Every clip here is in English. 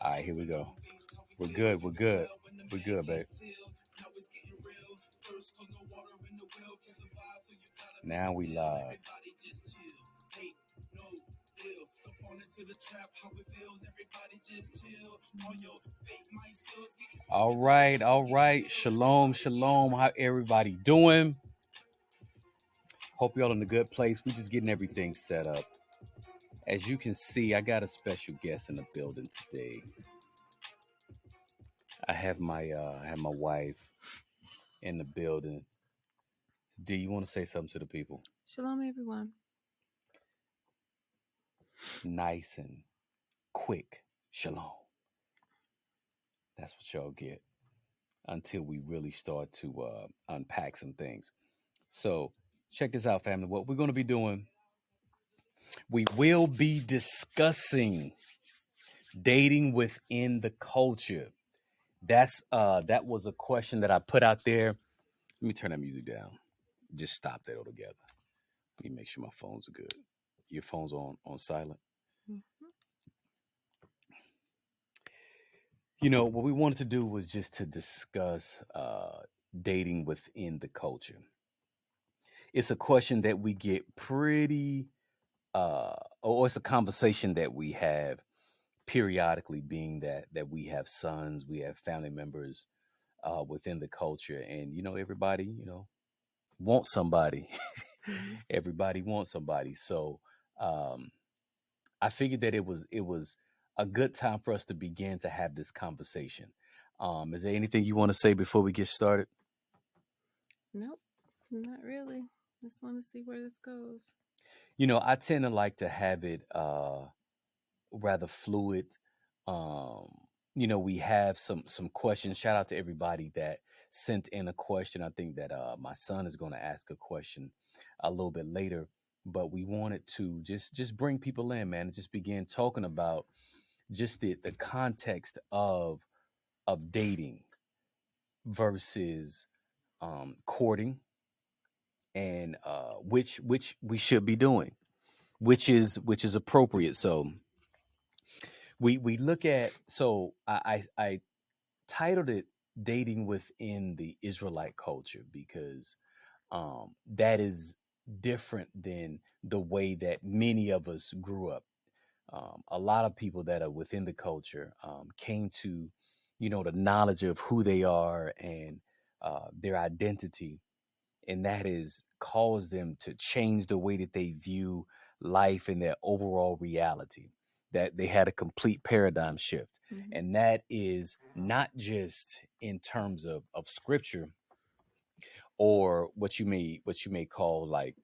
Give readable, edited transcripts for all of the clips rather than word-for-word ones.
All right, here we go. We're good. We're good. We're good, babe. Now we live. All right, all right. Shalom, shalom. How everybody doing? Hope y'all in a good place. We just getting everything set up. As you can see, I got a special guest in the building today. I have my wife in the building. Do you want to say something to the people? Shalom, everyone. Nice and quick. Shalom. That's what y'all get until we really start to unpack some things. So check this out, family. What we're going to be doing, we will be discussing dating within the culture. That was a question that I put out there. Let me turn that music down. Just stop that altogether. Let me make sure my phones are good. Your phone's on silent. Mhm. You know, what we wanted to do was just to discuss dating within the culture. It's a question that we get pretty, or it's a conversation that we have periodically, being that we have sons, we have family members within the culture, and everybody, wants somebody. Mhm. Everybody wants somebody. So um, I figured that it was a good time for us to begin to have this conversation. Is there anything you want to say before we get started? Nope, not really. Just want to see where this goes. I tend to like to have it rather fluid. Um, we have some questions. Shout out to everybody that sent in a question. I think that my son is going to ask a question a little bit later, but we wanted to just bring people in, man, and just begin talking about just the context of dating versus courting, and which we should be doing, which is appropriate. So we look at, so I titled it "Dating Within the Israelite Culture" because that is different than the way that many of us grew up. A lot of people that are within the culture came to, the knowledge of who they are and their identity, and that has caused them to change the way that they view life and their overall reality. That they had a complete paradigm shift, Hmm. and that is not just in terms of scripture, or what you may call, like,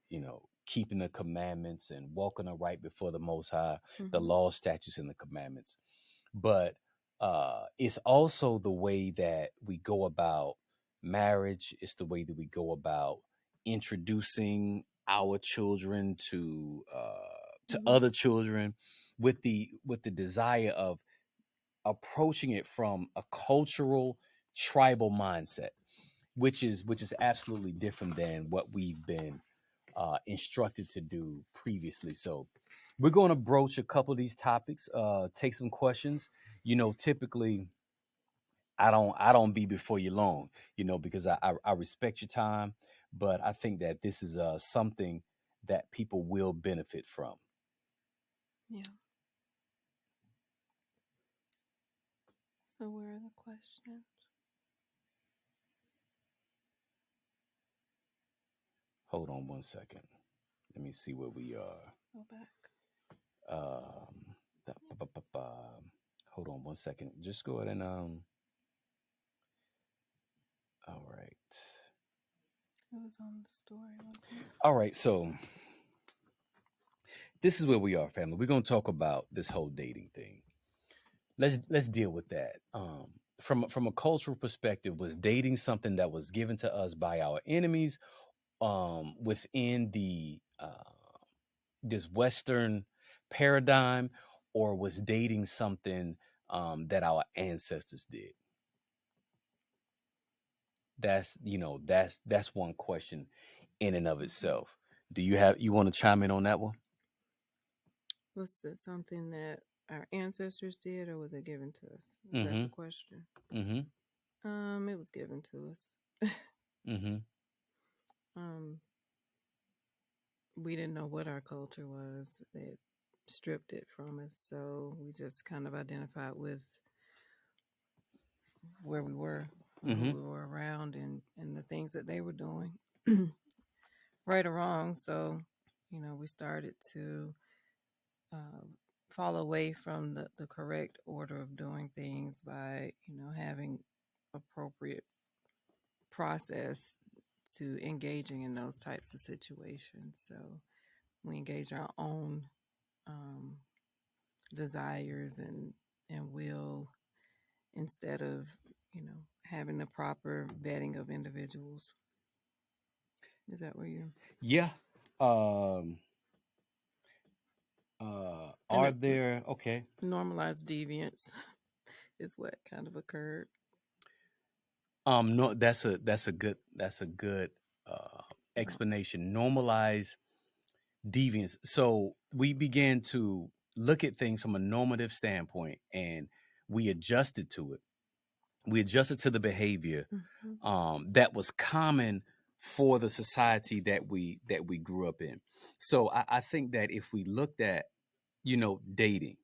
keeping the commandments and walking upright before the Most High, the Hmm. law, statutes, and the commandments, but it's also the way that we go about marriage. It's the way that we go about introducing our children to Hmm. other children, with the desire of approaching it from a cultural, tribal mindset, which is absolutely different than what we've been instructed to do previously. So we're going to broach a couple of these topics, take some questions. Typically I don't be before you long, because I respect your time, but I think that this is something that people will benefit from. Yeah. So where are the questions? Hold on one second. Let me see where we are. Go back. Um, hold on one second. Just go ahead and all right. It was on the story, wasn't it? All right, so this is where we are, family. We're gonna talk about this whole dating thing. Let's deal with that. From a cultural perspective, was dating something that was given to us by our enemies, within the this Western paradigm, or was dating something that our ancestors did? That's one question in and of Hmm. itself. You want to chime in on that one? Was it something that our ancestors did, or was it given to us? Is that the Mm-hmm. question? Mm-hmm. It was given to us. Mm-hmm. um, we didn't know what our culture was. It stripped it from us, so we just kind of identified with where we were and who Mm-hmm. we were around and the things that they were doing, right or wrong. So, we started to uh, fall away from the correct order of doing things by, having appropriate process to engaging in those types of situations. So we engage our own um, desires and will instead of, having the proper vetting of individuals. Is that where you're? Yeah. Um. And Are it there okay? normalized deviance is what kind of occurred. No, that's a good uh Right. explanation. Normalize deviance. So we began to look at things from a normative standpoint, and we adjusted to it. We adjusted to the behavior Mm-hmm. that was common for the society that we grew up in. So I think that if we looked at dating,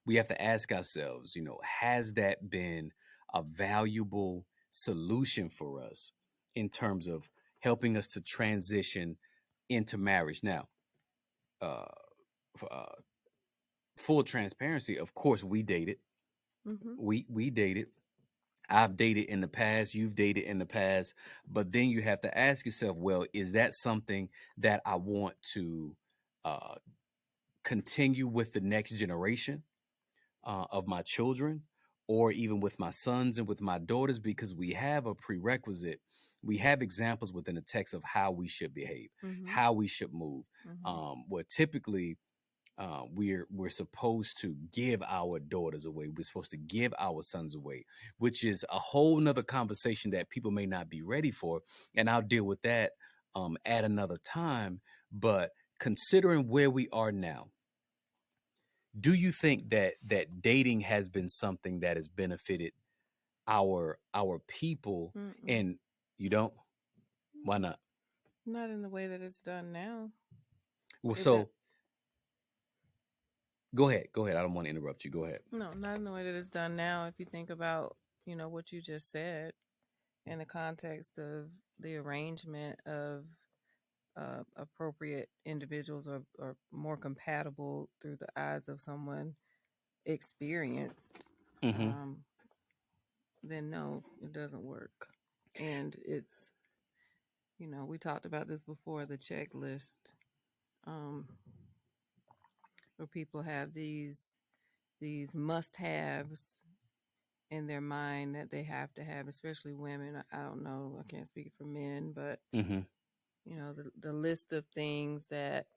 we have to ask ourselves, has that been a valuable solution for us in terms of helping us to transition into marriage? Now, uh, uh, full transparency, of course, we dated. Mm-hmm. We dated. I've dated in the past. You've dated in the past. But then you have to ask yourself, well, is that something that I want to uh, continue with the next generation of my children, or even with my sons and with my daughters? Because we have a prerequisite. We have examples within the text of how we should behave, Mm-hmm. how we should move. Mm-hmm. Where typically we're supposed to give our daughters away. We're supposed to give our sons away, which is a whole nother conversation that people may not be ready for. And I'll deal with that at another time. But considering where we are now, do you think that dating has been something that has benefited our people? Mm-mm. And you don't? Why not? Not in the way that it's done now. Well, It does. so go ahead. I don't want to interrupt you. Go ahead. No, not in the way that it's done now. If you think about, what you just said in the context of the arrangement of appropriate individuals or more compatible through the eyes of someone experienced, Mm-hmm. um, then no, it doesn't work. And it's, we talked about this before, the checklist, um, where people have these must-haves in their mind that they have to have, especially women. I don't know, I can't speak for men, but Mm-hmm. the list of things that,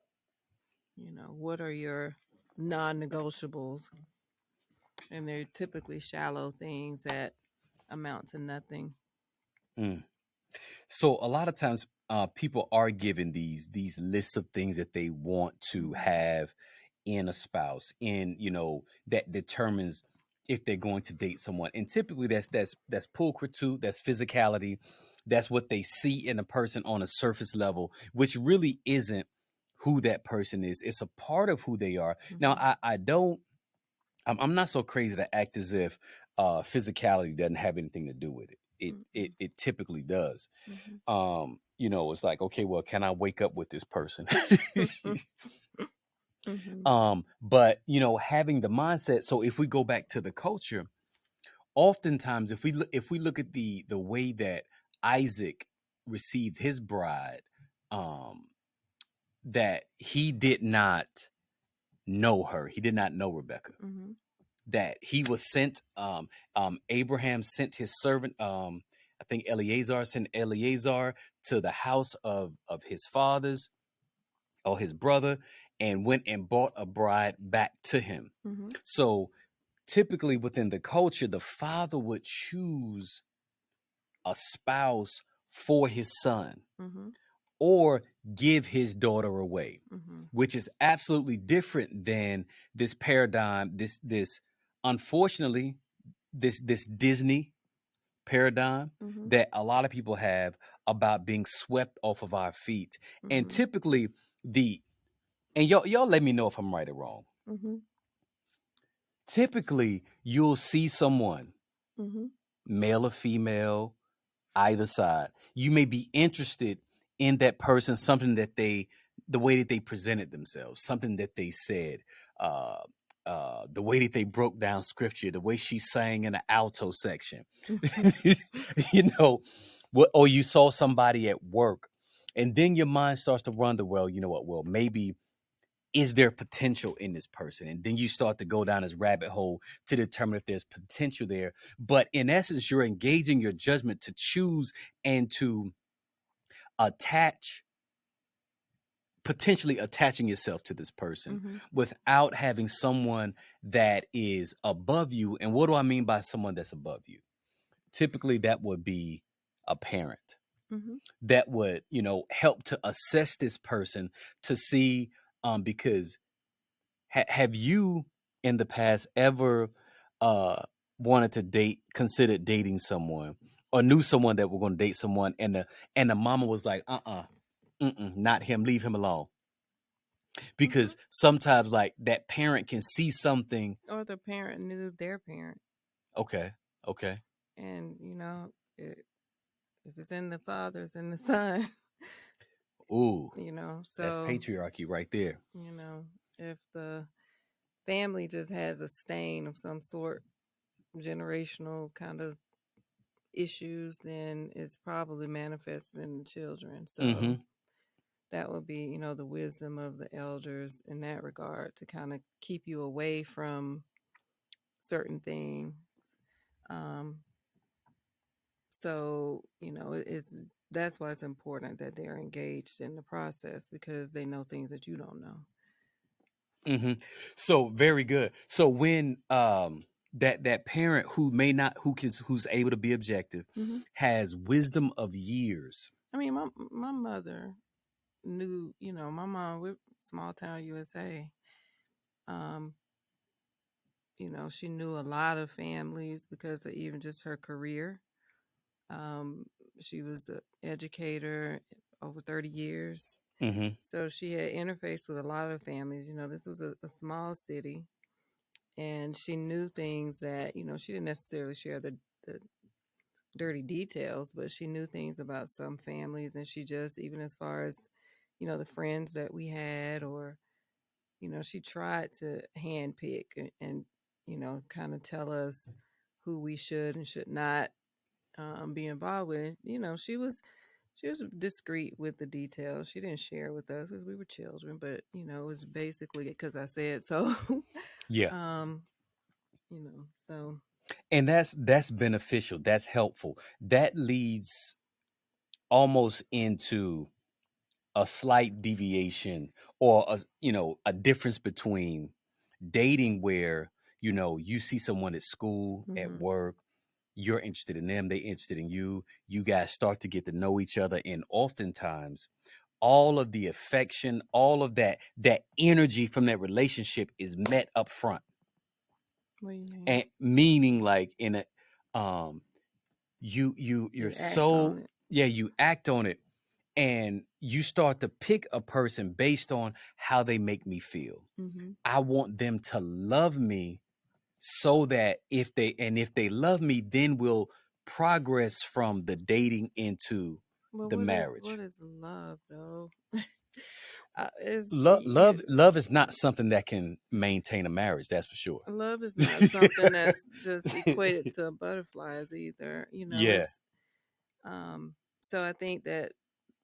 what are your non-negotiables, and they're typically shallow things that amount to nothing. Mm. So a lot of times, people are given these lists of things that they want to Mm-hmm. have in a spouse, and that determines if they're going to date someone. And typically, that's pulchritude, that's physicality, that's what they see in a person on a surface level, which really isn't who that person is. It's a part of who they are. Now, Mm-hmm. I don't. I'm not so crazy to act as if physicality doesn't have anything to do with it. It Mm-hmm. it, it typically does. Mm-hmm. It's like, okay, well, can I wake up with this person? Mm-hmm. But having the mindset. So if we go back to the culture, oftentimes if we look at the way that Isaac received his bride, um, that he did not know her, he did not know Rebecca. Mm-hmm. That he was sent. Abraham sent his servant. I think Eleazar sent Eleazar to the house of his fathers or his brother, and went and bought a bride back to him. Mm-hmm. So typically within the culture, the father would choose a spouse for his son, Mm-hmm. or give his daughter away, Mm-hmm. which is absolutely different than this paradigm, this unfortunately, this Disney paradigm Mm-hmm. that a lot of people have about being swept off of our feet. And Mm-hmm. typically the and y'all let me know if I'm right or wrong. Mm-hmm. Typically, you'll see someone, Mm-hmm. male or female, either side. You may be interested in that person, something that the way that they presented themselves, something that they said, uh, the way that they broke down scripture, the way she sang in the alto section, Mm-hmm. you know, what, or you saw somebody at work, and then your mind starts to wonder, well, you know what, well, maybe is there potential in this person? And then you start to go down this rabbit hole to determine if there's potential there. But in essence, you're engaging your judgment to choose and to attach, potentially attaching yourself to this person Mm-hmm. without having someone that is above you. And what do I mean by someone that's above you? Typically, that would be a parent Mm-hmm. that would, help to assess this person to see, because have you in the past ever uh wanted to considered dating someone, or knew someone that were going to date someone, and the mama was like, not him, leave him alone? Mm-hmm. Because sometimes like that parent can see something. Or the parent knew their parent, Okay, okay. and if it's in the father, it's in the son. Ooh, that's So patriarchy right there. if the family just has a stain of some sort, generational kind of issues, then it's probably manifested in the children. So Mm-hmm. that would be, the wisdom of the elders in that regard to kind of keep you away from certain things. Um, so, it's that's why it's important that they're engaged in the process because they know things that you don't know. Mm-hmm. So very good. So when that parent who may not who's able to be objective Hmm. has wisdom of years. I mean, my mother knew, my mom with small town USA. Um, she knew a lot of families because of even just her career. Um, she was an educator over 30 years. Mm-hmm. So she had interfaced with a lot of families. This was a small city, and she knew things that, she didn't necessarily share the dirty details, but she knew things about some families. And she just, even as far as, the friends that we had, or, she tried to handpick and kind of tell us who we should and should not be involved with. She was discreet with the details. She didn't share with us because we were children, but it was basically because I said so. Yeah. um, so. And that's beneficial. That's helpful. That leads almost into a slight deviation, or a difference between dating where you see someone at school, at Hmm. work, you're interested in them, they interested in you, you guys start to get to know each other, and oftentimes all of the affection, all of that energy from that relationship is met up front. What do you mean? And meaning like in a um you're You act on so, it. yeah, you act on it, and you start to pick a person based on how they make me feel. Hmm. I want them to love me, so that if they love me, then we'll progress from the dating into Well, the what marriage. is love though? Is Love is not something that can maintain a marriage, that's for sure. love is not something that's just equated to butterflies either. Yeah. It's so I think that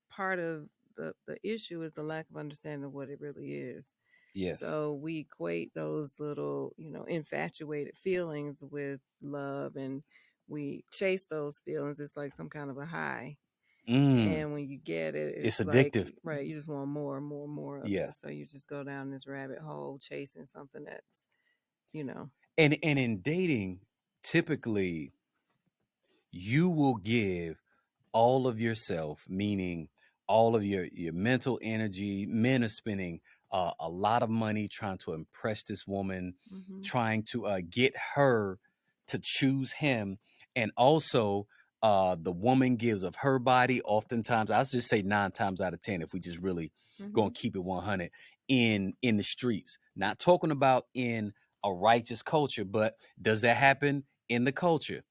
part of the issue is the lack of understanding of what it really is. Yes. So we equate those little, infatuated feelings with love, and we chase those feelings. It's like some kind of a high. Mm. And when you get it, It's it's like, addictive. right, you just want more and more and more of Yeah. it. So you just go down this rabbit hole chasing something that's, you know, And in dating, typically you will give all of yourself, meaning all of your mental energy. Men are spending a lot of money trying to impress this woman, Mm-hmm. trying to get her to choose him, and also the woman gives of her body. Oftentimes, I'll just say 9 times out of 10, if we just really Mm-hmm. gonna keep it 100 in the streets. Not talking about in a righteous culture, but does that happen in the culture?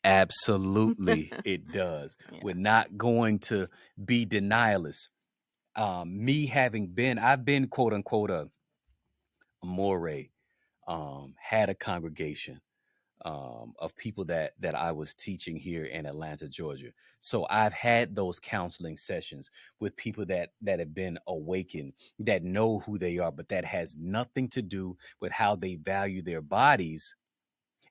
Absolutely, it does. We're Yeah. not going to be denialists. Me having been, I've been quote unquote a moray, had a congregation of people that I was teaching here in Atlanta, Georgia. So I've had those counseling sessions with people that have been awakened, that know who they are, but that has nothing to do with how they value their bodies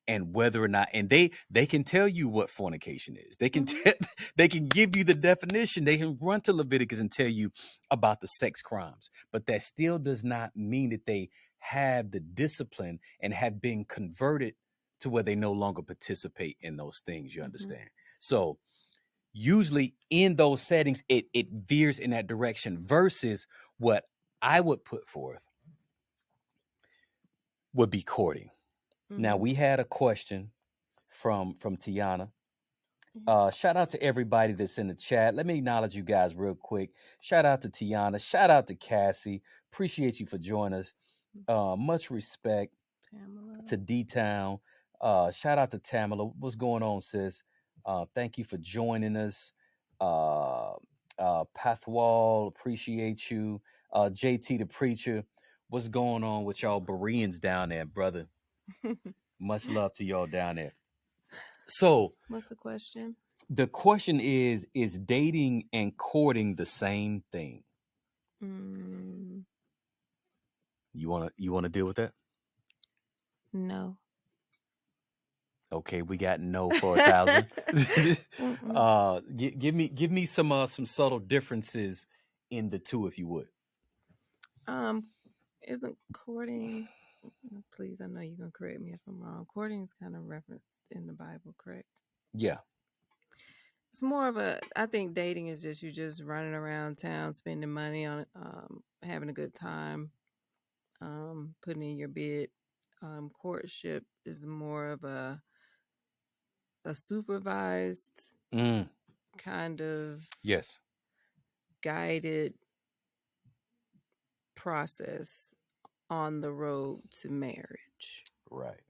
and whether or not, and they can tell you what fornication is. They can Mm-hmm. they can give you the definition. They can run to Leviticus and tell you about the sex crimes, but that still does not mean that they have the discipline and have been converted to where they no longer participate in those things. You Mm-hmm. understand? So usually in those settings, it veers in that direction versus what I would put forth would be courting. Now Mm-hmm. we had a question from Tiana. Yeah. Shout out to everybody that's in the chat. Let me acknowledge you guys real quick. Shout out to Tiana. Shout out to Cassie. Appreciate you for joining us. Much respect Pamela. to D Town. Shout out to Tamala. What's going on, sis? Thank you for joining us. Uh, Pathwall, appreciate you. JT the preacher. What's going on with y'all Bereans down there, brother? Much love to y'all down there. So What's the question? the question is dating and courting the same thing? Mm, You want to deal with that? no. Okay, we got no for 1,000. Mm-mm. Give me some subtle differences in the two, if you would. Um, isn't courting? Please, I know you're gonna correct me if I'm wrong. Courting is kind of referenced in the Bible, correct? Yeah. It's more of a. I think dating is just you just running around town, spending money on, having a good time, putting in your bid. Courtship is more of a supervised Mm, kind of yes. guided process on the road to marriage. Right.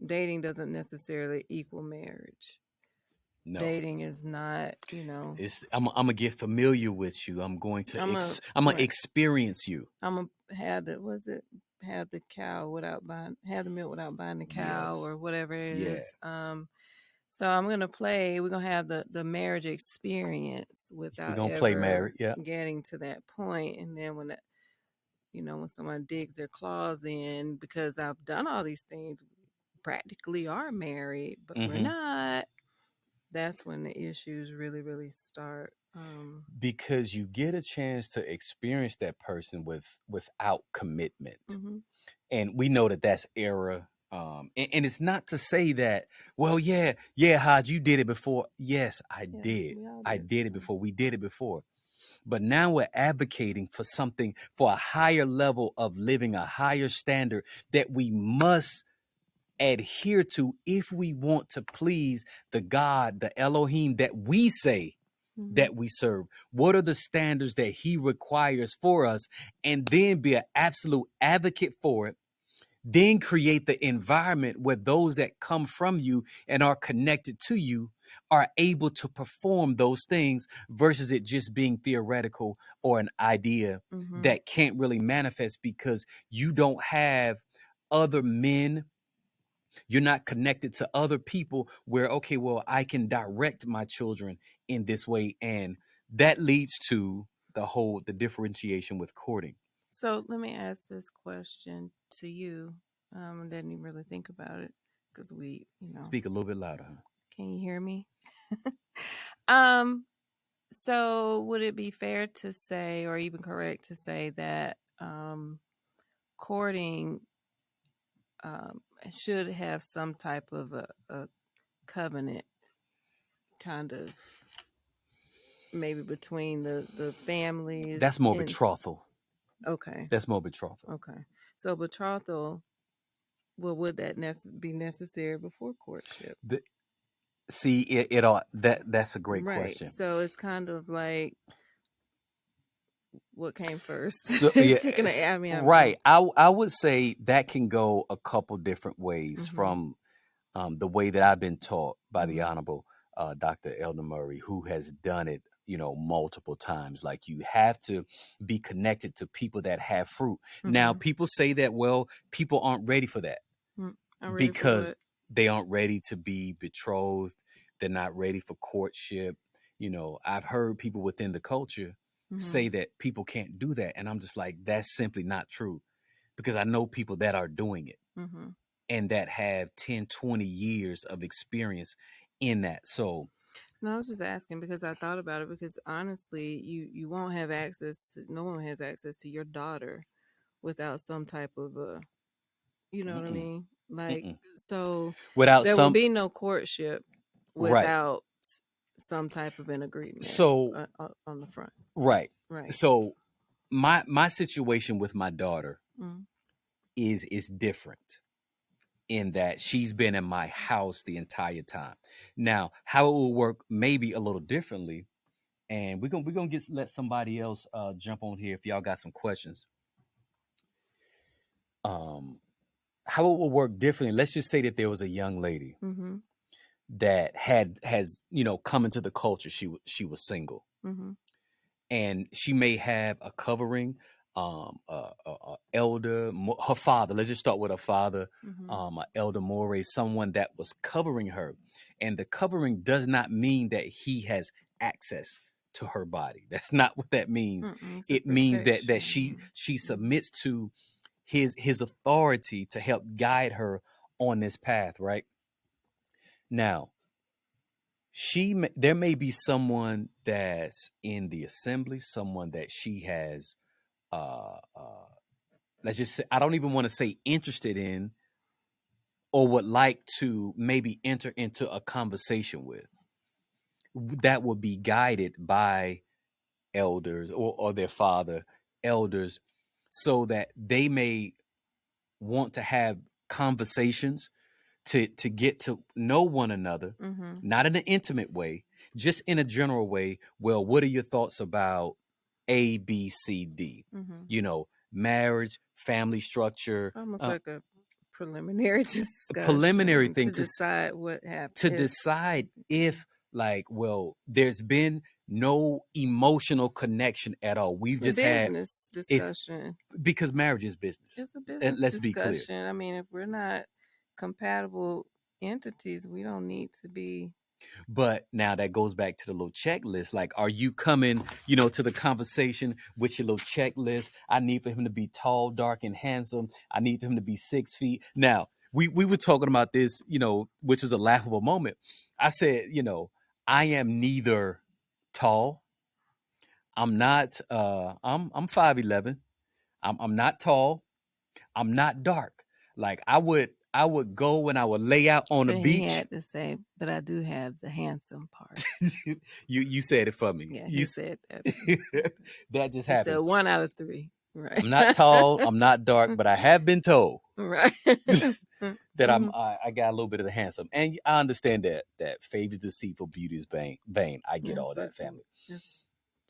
Dating doesn't necessarily equal marriage. No. Dating is not, you know, I'm gonna get familiar with you. I'm going to I'm a I'm gonna right. experience you. I'm a had the was it have the cow without buying have the milk without buying the cow Yes. or whatever it Yeah. is. So I'm gonna play. We're gonna have the marriage experience We're without gonna play ever married. Yeah. getting to that point, and then when that, when someone digs their claws in, because I've done all these things, practically are married, but we're Mm-hmm. not. That's when the issues really, really start. Because you get a chance to experience that person without commitment, Mm-hmm. and we know that that's error. And it's not to say that, well, yeah, Hodge, you did it before. Yes, I Yeah, did. we all I did did it some. before. We did it before. But now we're advocating for something, for a higher level of living, a higher standard that we must adhere to if we want to please the God, the Elohim that we say Mm-hmm. that we serve. What are the standards that he requires for us? And then be an absolute advocate for it. Then create the environment where those that come from you and are connected to you are able to perform those things versus it just being theoretical or an idea Mm-hmm. that can't really manifest because you don't have other men, you're not connected to other people where, okay, well, I can direct my children in this way. And that leads to the differentiation with courting. So let me ask this question to you. Didn't even really think about it because Speak a little bit louder, huh? can you hear me? um, so would it be fair to say, or even correct to say that courting should have some type of a covenant kind of maybe between the families That's more in. betrothal. Okay. That's more betrothal. Okay. So betrothal, well, would that be necessary before courtship? See, it all that's a great Right. question. So it's kind of like what came first, So yeah, chicken or egg? I mean, right. I would say that can go a couple different ways mm-hmm, from the way that I've been taught by the mm-hmm, Honorable Dr. Elder Murray, who has done it, multiple times. Like you have to be connected to people that have fruit. Now, mm-hmm. people say that, well, people aren't ready for that I'm ready for because what? they aren't ready to be betrothed. They're not ready for courtship. I've heard people within the culture Mm-hmm, say that people can't do that. And I'm just like, that's simply not true because I know people that are doing it mm-hmm. and that have 10, 20 years of experience in that. So, No, I was just asking because I thought about it because honestly, you won't have access to, no one has access to your daughter without some type of you know what I mm-mm, mean? Like, mm-mm. so Without there will some, be no courtship right. without some type of an agreement So, on the front. right. Right. So my situation with my daughter Mm-hmm. is different in that she's been in my house the entire time. Now, how it will work maybe a little differently, and we're gonna let somebody else jump on here if y'all got some questions. Um, how it will work differently. Let's just say that there was a young lady Mm-hmm. that has come into the culture. She was single, Mm-hmm. and she may have a covering, elder, her father. Let's just start with her father, Mm-hmm. a elder More, someone that was covering her, and the covering does not mean that he has access to her body. That's not what that means. Mm-mm. It's a It means that she protection. she Mm-hmm. submits to his authority to help guide her on this path. Right now, there may be someone that's in the assembly, someone that she has let's just say, I don't even want to say interested in, or would like to maybe enter into a conversation with, that would be guided by elders or their father elders, so that they may want to have conversations to get to know one another, Mm-hmm. not in an intimate way, just in a general way. Well, what are your thoughts about A, B, C, D? Mm-hmm. Marriage, family structure, It's almost like a preliminary a preliminary discussion thing to decide what happened. to decide if, like, well, there's been no emotional connection at all. We've It's a just had business it's discussion. because marriage is business. It's a business Let's be clear. discussion. I mean, if we're not compatible entities, we don't need to be. But now that goes back to the little checklist. Like, are you coming, to the conversation with your little checklist? I need for him to be tall, dark, and handsome. I need for him to be 6 feet. Now, we were talking about this, which was a laughable moment. I said, I am neither tall. I'm not I'm 5'11". I'm not tall. I'm not dark. Like I would go and I would lay out on the And he beach. had to say, but I do have the handsome part. You said it for me. Yeah, he said that. That just He said happened. 1 out of 3. Right. I'm not tall, I'm not dark, but I have been told Right. that Mm-hmm. I got a little bit of the handsome. And I understand that favor is deceitful, beauty is vain. I get all That's that, family. that's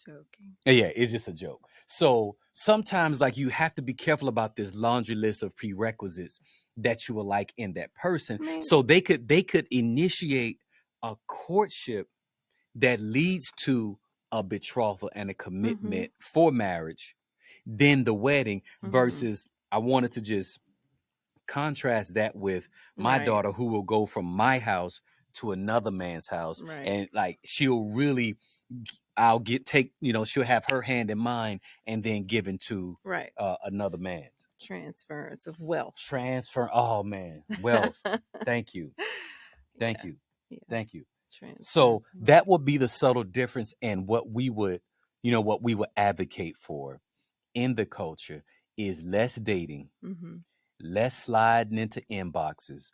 joking. Yeah, it's just a joke. So sometimes, like, you have to be careful about this laundry list of prerequisites that you will like in that person. I mean, So they could initiate a courtship that leads to a betrothal and a mm-hmm, commitment for marriage, then the wedding, mm-hmm. versus I wanted to just contrast that with my Right, daughter, who will go from my house to another man's house, right, and like she'll really, I'll she'll have her hand in mine and then given to right. another man. Transference of wealth. Transfer. Oh man, wealth. Thank you. Thank Yeah, you. yeah. Thank you. So Transference of wealth. that would be the subtle difference in what we would advocate for in the culture is less dating, Mm-hmm. less sliding into inboxes,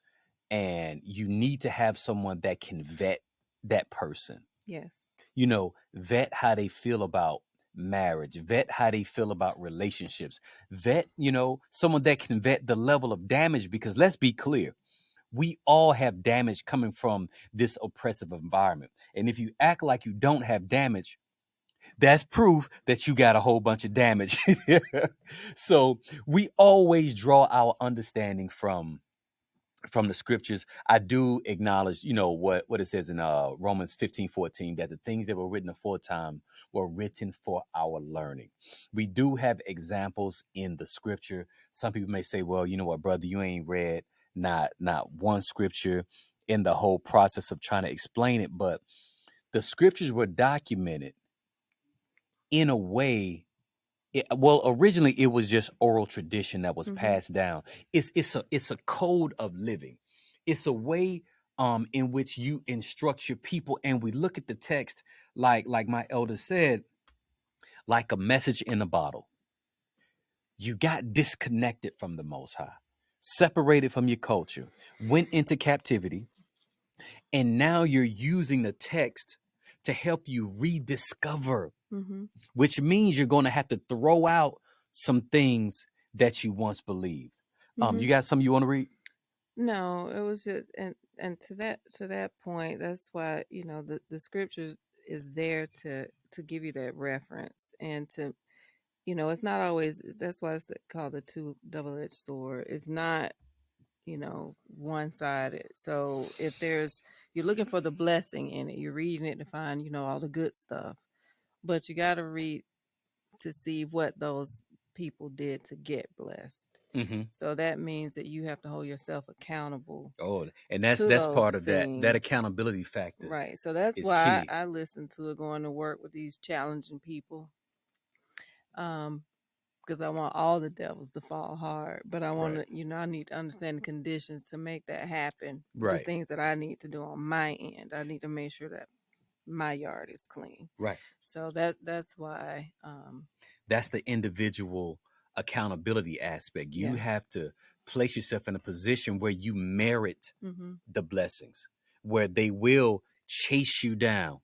and you need to have someone that can vet that person. Yes. vet how they feel about marriage, vet how they feel about relationships, vet, someone that can vet the level of damage, because let's be clear, we all have damage coming from this oppressive environment. And if you act like you don't have damage, that's proof that you got a whole bunch of damage. So we always draw our understanding from the scriptures. I do acknowledge, what it says in Romans 15:14, that the things that were written aforetime were written for our learning. We do have examples in the scripture. Some people may say, well, you know what, brother, you ain't read not one scripture in the whole process of trying to explain it, but the scriptures were documented in a way. Well, originally it was just oral tradition that was Mm-hmm. passed down. It's a code of living. It's a way in which you instruct your people. And we look at the text like my elder said, like a message in a bottle. You got disconnected from the Most High, separated from your culture, went into captivity, and now you're using the text to help you rediscover, Mm-hmm. which means you're going to have to throw out some things that you once believed. Mm-hmm. You got some you want to read? No, it was just, and to that point, that's why the scriptures is there to give you that reference, and to it's not always, that's why it's called the two double-edged sword. It's not one-sided. So if you're looking for the blessing in it, you're reading it to find all the good stuff, but you got to read to see what those people did to get blessed. Mm-hmm. So that means that you have to hold yourself accountable Oh, and that's to that's those part of that things. accountability factor Right. So that's is why key. I listen to it going to work with these challenging people. Um, because I want all the devils to fall hard, but I want Right. to, I need to understand the conditions to make that happen. The Right. things that I need to do on my end, I need to make sure that my yard is clean. Right. So that's why, That's the individual accountability aspect. You yeah. have to place yourself in a position where you merit Mm-hmm. the blessings, where they will chase you down.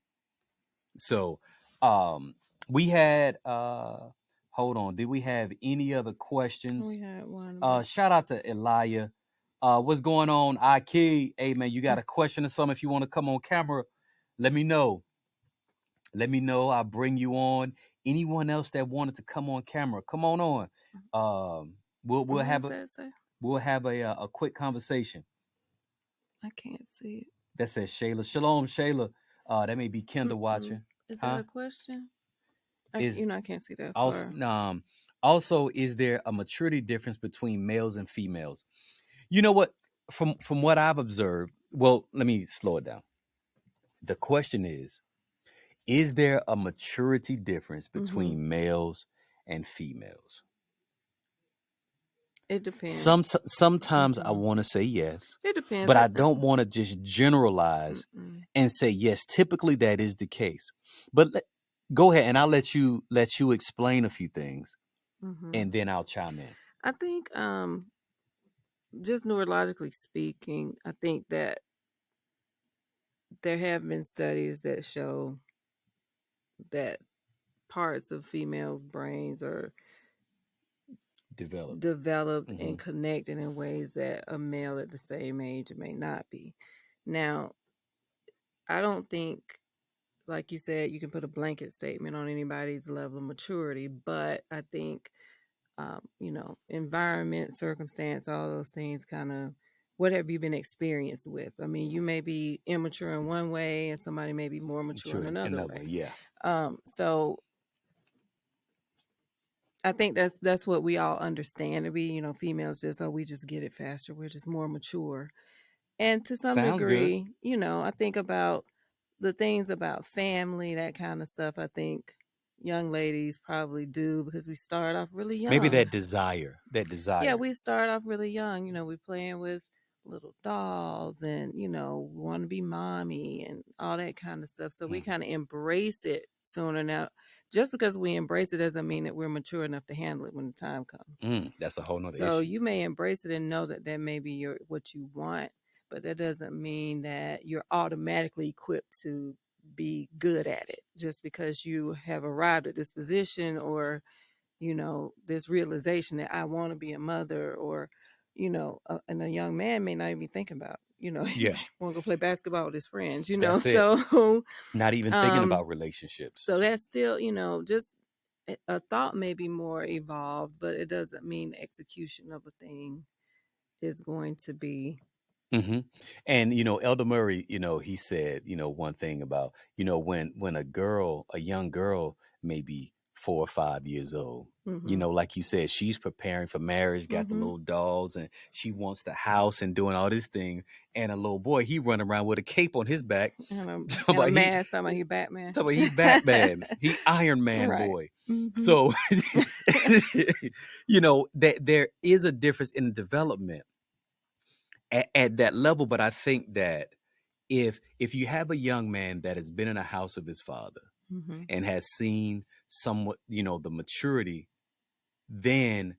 So, we had hold on, did we have any other questions? We had one about. Shout out to Elia. What's going on, Ike? Hey man, you got a question or something? If you want to come on camera, let me know. Let me know. I'll bring you on. Anyone else that wanted to come on camera, come on on. We'll What have does a that say? a quick conversation. I can't see it. That says Shayla. Shalom, Shayla. That may be Kendall Mm-mm. watching. Is that Huh? a question? Is I can't see that also far. also, is there a maturity difference between males and females? You know what? From what I've observed, well, let me slow it down. The question is there a maturity difference Mm-hmm. between males and females? It depends. Sometimes I Mm-hmm. want to say yes, It depends. but I don't want to just generalize Mm-mm. and say yes. Typically, that is the case. But go ahead, and I'll let you explain a few things, Mm-hmm. and then I'll chime in. I think, just neurologically speaking, I think that there have been studies that show that parts of females' brains are Developed. developed Hmm. and connected in ways that a male at the same age may not be. Now, I don't think, like you said, you can put a blanket statement on anybody's level of maturity, but I think, environment, circumstance, all those things kind of, what have you been experienced with? I mean, you may be immature in one way and somebody may be more mature True. in another Another way. way. Yeah. So I think that's what we all understand to be, females just, oh, we just get it faster. We're just more mature. And to some Sounds good. degree, I think about the things about family, that kind of stuff. I think young ladies probably do because we start off really Maybe young. that desire. That Yeah, desire. we start off really young. We're playing with little dolls and, we want to be mommy and all that kind of stuff. So we Mm, kind of embrace it sooner. Now, just because we embrace it doesn't mean that we're mature enough to handle it when the time comes. that's a whole nother So issue. you may embrace it and know that that may be what you want, but that doesn't mean that you're automatically equipped to be good at it just because you have arrived at this position, or this realization that I want to be a mother, or and a young man may not even be thinking about, he Yeah, may want to go play basketball with his friends, that's it. so Not even thinking um about relationships. so that's still, just a thought may be more evolved, but it doesn't mean the execution of a thing is going to be. Hmm. And Elder Murray, he said, one thing about, when a young girl, maybe 4 or 5 years old, Mhm. like you said, she's preparing for marriage, got the Mhm. little dolls, and she wants the house and doing all this thing. And a little boy, he run around with a cape on his back, And a talking and a about he mask, talking about he Batman. talking about he Batman, he Iron Man Right. boy. Mhm. So, that there is a difference in development at that level. But I think that if you have a young man that has been in a house of his father Mhm. and has seen somewhat, the maturity, then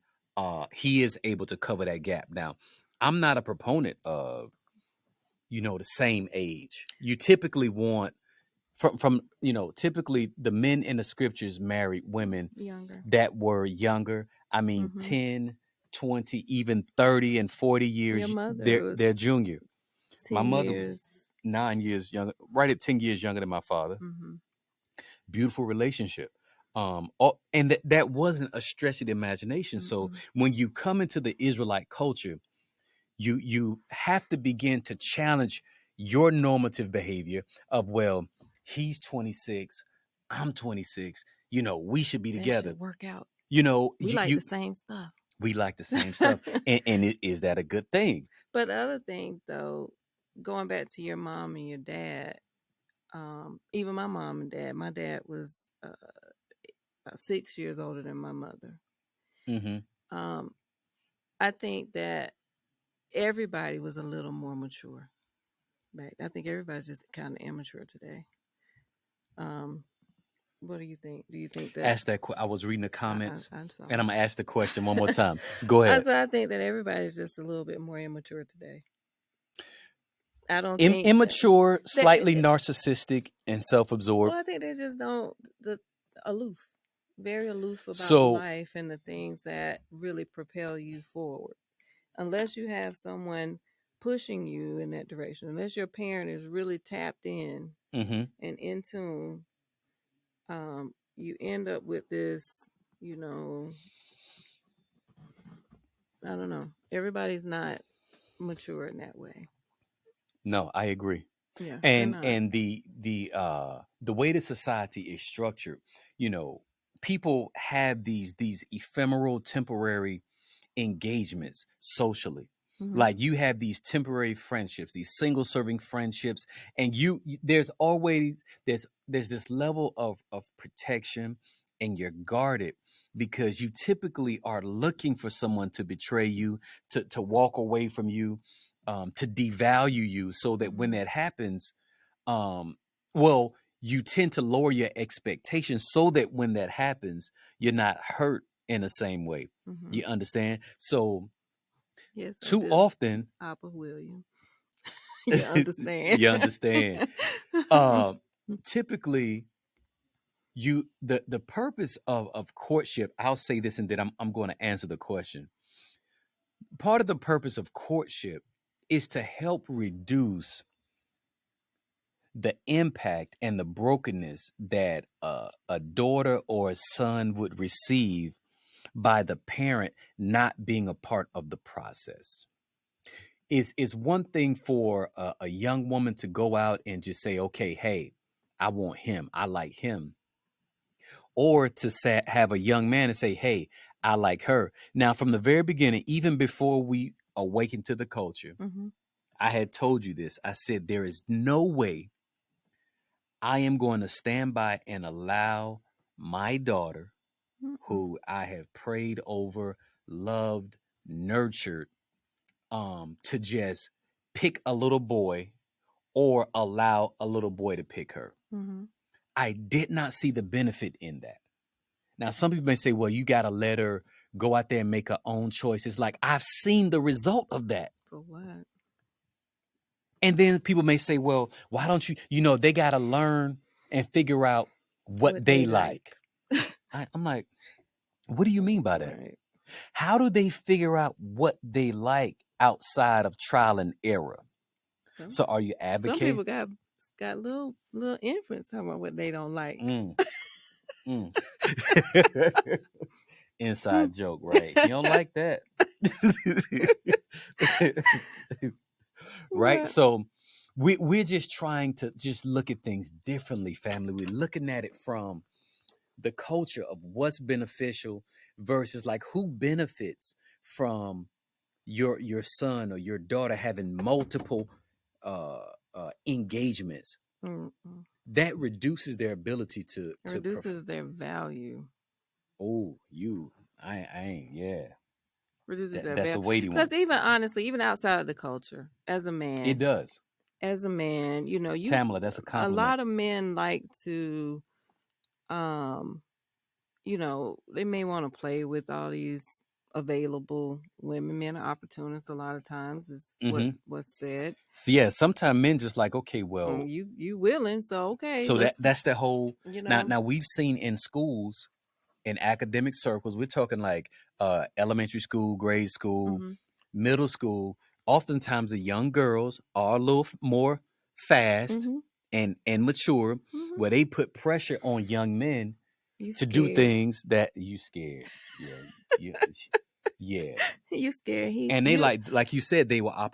he is able to cover that gap. Now, I'm not a proponent of, the same age. You typically want from typically the men in the scriptures married women Younger. that were younger. I mean, Mhm. 10, 20, even 30 and 40 Your years, mother they're was junior. My 10 mother was years. 9 years younger, right at 10 years younger than my father. Mhm. Beautiful relationship. And that wasn't a stretch of the imagination. So Mm-mm. when you come into the Israelite culture, you have to begin to challenge your normative behavior of, well, he's 26, I'm 26, we should be That together. should work out. We You, like you the same stuff. we like the same stuff. And is that a good thing? But the other thing, though, going back to your mom and your dad, even my mom and dad, my dad was about 6 years older than my mother. Hmm. Um, I think that everybody was a little more mature back. I think everybody's just kind of immature today. Um, what do you think? Do you think that? I was reading the comments, I and saw. I'm gonna ask the question one more time. Go ahead. I think that everybody's just a little bit more immature today. I don't think that, Immature, that slightly narcissistic, and self-absorbed. well, I think they just don't the aloof, very aloof about So, life and the things that really propel you forward. Unless you have someone pushing you in that direction, unless your parent is really tapped in mhm. and in tune, you end up with this, you know, I don't know. Everybody's not mature in that way. No, I agree. Yeah, they're And not. and the way the society is structured, you know, people have these ephemeral, temporary engagements socially. Mm-hmm. Like, you have these temporary friendships, these single serving friendships, and there's always there's this level of protection, and you're guarded because you typically are looking for someone to betray you, to walk away from you, to devalue you, so that when Mm-hmm. that happens, um, well, you tend to lower your expectations so that when that happens, you're not hurt in the same way. Mm-hmm. You understand? So Yes, I too do. often, Abba William. You understand. you understand. Uh, Typically, the purpose of courtship. I'll say this, and then I'm going to answer the question. Part of the purpose of courtship is to help reduce the impact and the brokenness that a daughter or a son would receive by the parent not being a part of the process. Is one thing for a young woman to go out and just say, okay, hey, I want him, I like him, or to have a young man and say, hey, I like her. Now, from the very beginning, even before we awaken to the culture, Mm-hmm. I had told you this. I said, there is no way I am going to stand by and allow my daughter, Mm-mm. who I have prayed over, loved, nurtured, to just pick a little boy or allow a little boy to pick her. Mm-hmm. I did not see the benefit in that. Now, some people may say, well, you got to let her go out there and make her own choice. It's like, I've seen the result of that. For what? And then people may say, well, why don't you, they got to learn and figure out what What they they like. I'm like, what do you mean by that? Right. How do they figure out what they like outside of trial and error? Some So are you some advocate? people got little influence about what they don't like. Mm, mm. Hmm. Inside joke, right? You don't like that. Right? What? So we're just trying to just look at things differently, family. We're looking at it from the culture of what's beneficial versus like who benefits from your son or your daughter having multiple uh, engagements. Mm-mm. That reduces their ability to It reduces their value. oh, I ain't, yeah, Reduces their that's a value. weighty one. Because even honestly, even outside of the culture, It does. as a man, you Tamala, that's a a compliment. lot of men like to um they may want to play with all these available women. Men are opportunists a lot of times is what Mm-hmm. was said. So yeah, sometimes men just like, okay, well, You willing, so okay, so let's that's the whole. you Now, know. now we've seen in schools, in academic circles, we're talking like elementary school, grade school, Mhm. middle school. Oftentimes, the young girls are a little more fast Mhm. and mature, Mhm. where they put pressure on young men You to do scared. things that you scared. Yeah, yeah, yeah. You scared. He And they you like you said, they were Are you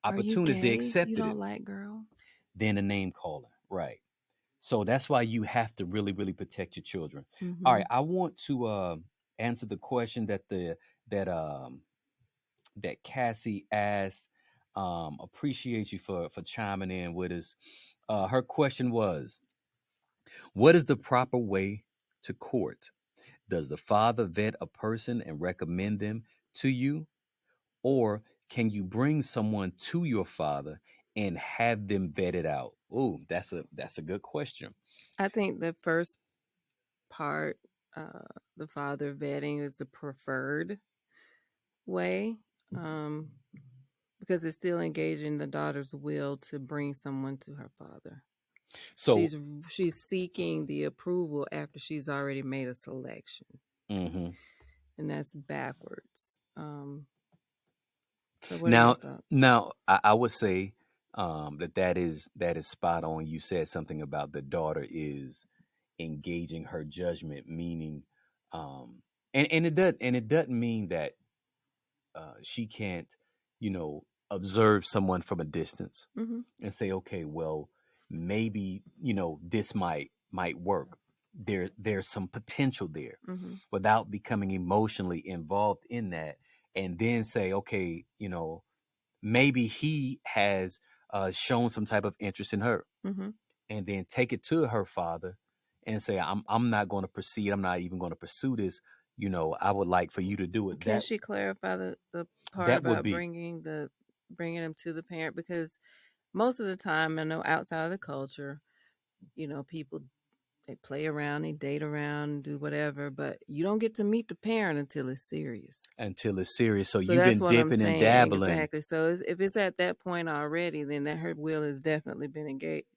opportunists. They gay? You accepted it. don't like girls? Then a name calling, right? So that's why you have to really, really protect your children. All right, Mhm. I want to answer the question that that Cassie asked. Appreciate you for chiming in with us. Her question was, "What is the proper way to court? Does the father vet a person and recommend them to you, or can you bring someone to your father and have them vetted out?" Oh, that's a good question. I think the first part, the father vetting is the preferred way, um, because it's still engaging the daughter's will to bring someone to her father. So, She's she's seeking the approval after she's already made a selection, mhm. and that's backwards. So, what are your Now, thoughts? I would say that is spot on. You said something about the daughter is engaging her judgment, meaning, um, and it doesn't mean that she can't, observe someone from a distance Mm-hmm. and say, okay, well, maybe this might work. There's some potential there, Mm-hmm. without becoming emotionally involved in that, and then say, okay, maybe he has shown some type of interest in her, Mm-hmm. and then take it to her father and say, I'm not going to proceed. I'm not even going to pursue this. I would like for you to do it. Can That she clarify the part that would about be bringing them to the parent? Because most of the time, I know outside of the culture, people they play around, they date around, do whatever, but you don't get to meet the parent until it's serious. until it's serious. So So you've that's been what I'm dipping and saying dabbling. exactly. So if it's at that point already, then that her will has definitely been engaged,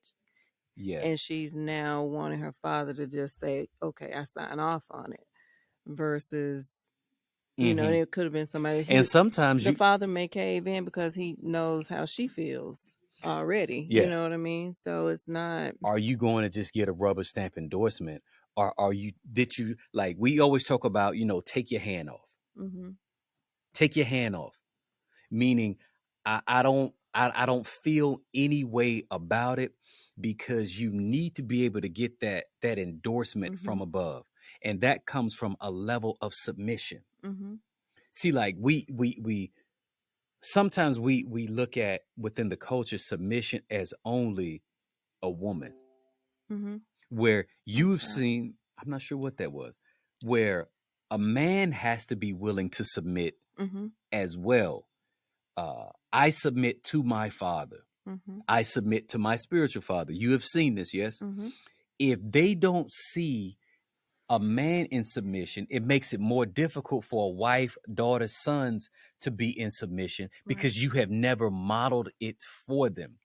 and Yes. she's now wanting her father to just say, "Okay, I sign off on it," versus Hmm. it could have been somebody And he sometimes the father may cave in because he knows how she feels already. You yeah. know what I mean? So it's not. Are you going to just get a rubber stamp endorsement? Or did you, like we always talk about, take your hand off. Mm-hmm. Take your hand off. Meaning I don't feel any way about it, because you need to be able to get that endorsement Mm-hmm. from above. And that comes from a level of submission. Mm-hmm. See, like we sometimes we look at within the culture submission as only a woman, Mm-hmm. where What's you've that? seen, I'm not sure what that was, where a man has to be willing to submit Mm-hmm. as well. I submit to my father. Mm-hmm. I submit to my spiritual father. You have seen this, yes? Mm-hmm. If they don't see a man in submission, it makes it more difficult for a wife, daughter, sons to be in submission Right. because you have never modeled it for them.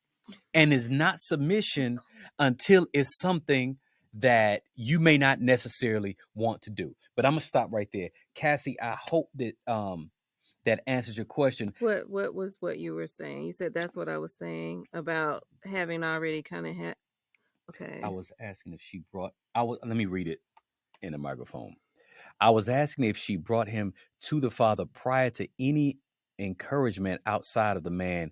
And it's not submission until it's something that you may not necessarily want to do. But I'm gonna stop right there. Cassie, I hope that that answers your question. What was what you were saying? You said that's what I was saying about having already kind of had. I Okay. was asking if she brought I was let me read it in the microphone. I was asking if she brought him to the Father prior to any encouragement outside of the man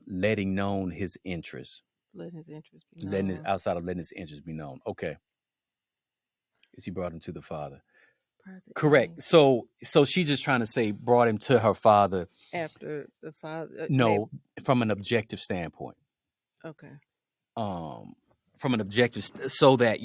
letting known his interest. Let his interest be Letting his known outside of letting his interest be known. Okay. Is he brought him to the Father? prior to any Correct. So she's just trying to say brought him to her father. after the father. Maybe No, from an objective standpoint. okay. Um, from an objective, so that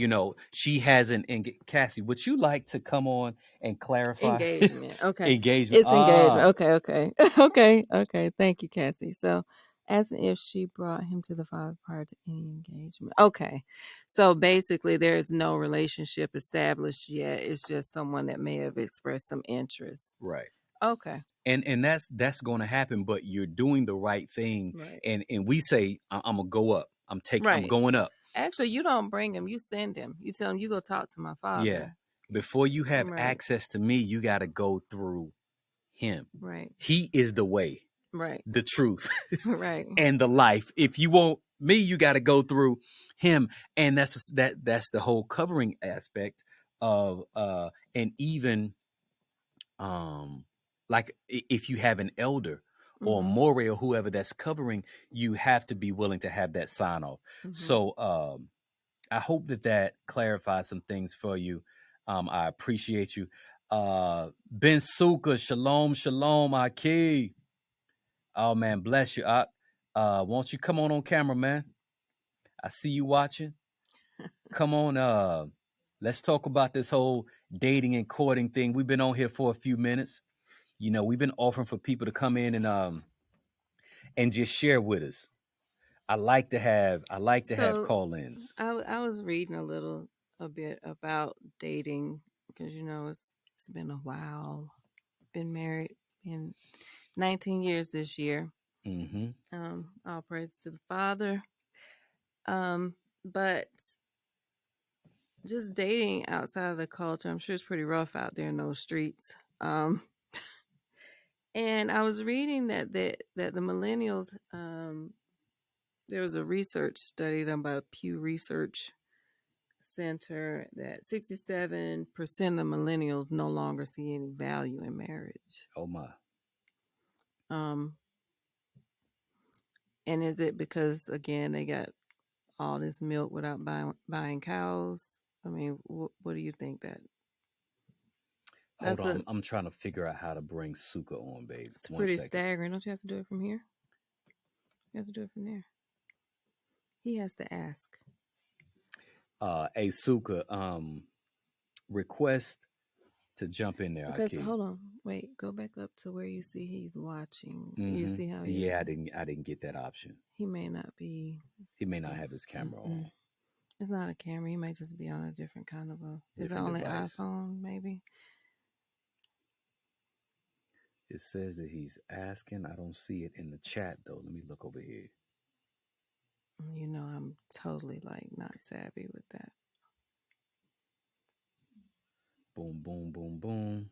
she hasn't. Cassie, would you like to come on and clarify Engagement. Okay. engagement? It's engagement. Okay, okay. Okay, okay. Thank you, Cassie. So, as if she brought him to the Father prior to any engagement. Okay. So basically there's no relationship established yet. It's just someone that may have expressed some interest. Right. Okay. And that's going to happen, but you're doing the right thing. Right. And we say, I'm gonna go up. I'm Right. going up. Actually, you don't bring him, you send him. You tell him you go talk to my Yeah. father. Before you have Right. access to me, you got to go through him. Right. He is the way, Right. the truth, Right. and the life. If you want me, you got to go through him. And that's the whole covering aspect of and even like if you have an elder or Mm-hmm. more or whoever that's covering, you have to be willing to have that sign off. Mm-hmm. So I hope that clarifies some things for you. I appreciate you. Ben Suka, shalom, shalom, Aki. Oh man, bless you. Won't you come on camera, man? I see you watching. Come on, let's talk about this whole dating and courting thing. We've been on here for a few minutes. We've been offering for people to come in and just share with us. I like to have So call-ins. I was reading a bit about dating because it's been a while. Been married in 19 years this year. Mm-hmm. All praise to the Father. But just dating outside of the culture, I'm sure it's pretty rough out there in those streets. And I was reading that the millennials, there was a research study done by Pew Research Center that 67% of millennials no longer see any value in marriage. Oh my. Um, and is it because again they got all this milk without buying cows? I mean, what do you think that? Hold That's on. a I'm trying to figure out how to bring Suka on, babe. It's One pretty second. staggering. Don't you have to do it from here? You have to do it from there. He has to ask. Hey Suka, request to jump in there, Because Aki. hold on, wait, go back up to where you see he's watching. You Mm-hmm. see how Yeah, I didn't get that option. he may not be. He may not have his camera on. It's not a camera. He might just be on a different kind of a. Is it Different only device. iPhone? Maybe. It says that he's asking. I don't see it in the chat though. Let me look over here. I'm totally like not savvy with that. Boom, boom, boom, boom.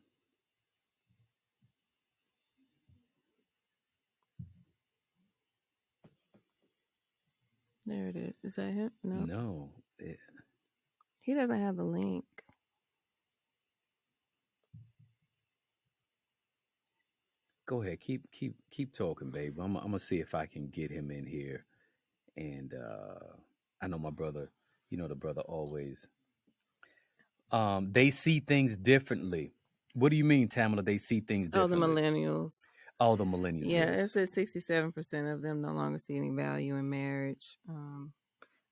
There it is. Is that him? No, No. he doesn't have the link. Go ahead. Keep talking, babe. I'm gonna see if I can get him in here. And I know my brother, the brother always they see things differently. What do you mean, Tamala? They see things Oh, the differently. millennials. Oh, the millennials, Yeah, it yes. says 67% of them no longer see any value in marriage.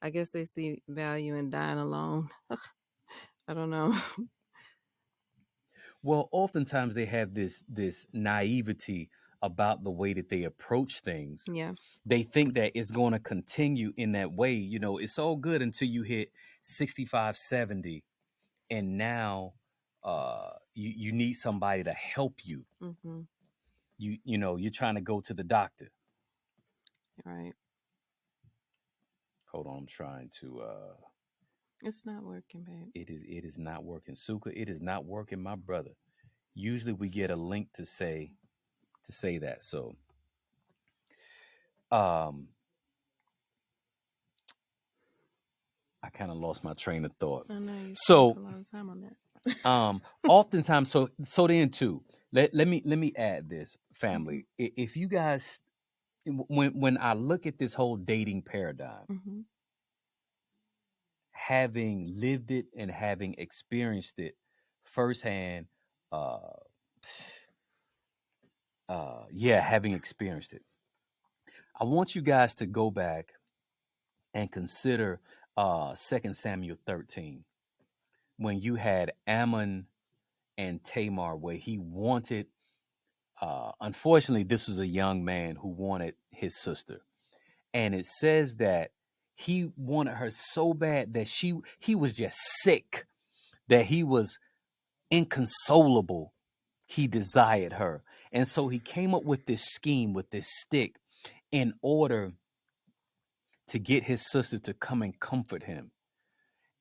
I guess they see value in dying alone. I don't know. Well, oftentimes they have this naivety about the way that they approach things. Yeah. They think that it's going to continue in that way. It's all good until you hit 65, 70, and now you need somebody to help you. Mm-hmm. You're trying to go to the doctor. Right. Hold on, I'm trying to It's not working, babe. it is not working. Suka, it is not working, my brother. Usually we get a link to say that. So um I kind of lost my train of thought. I know you spent So a lot of time on that. oftentimes, so then too, let me add this, Mm-hmm. family. If you guys, when I look at this whole dating paradigm, Mm-hmm. having lived it and having experienced it firsthand, uh yeah, having experienced it, I want you guys to go back and consider 2 Samuel 13, when you had Ammon and Tamar, where he wanted, unfortunately, this was a young man who wanted his sister. And it says that he wanted her so bad that he was just sick, that he was inconsolable. He desired her. And so he came up with this scheme, with this stick, in order to get his sister to come and comfort him.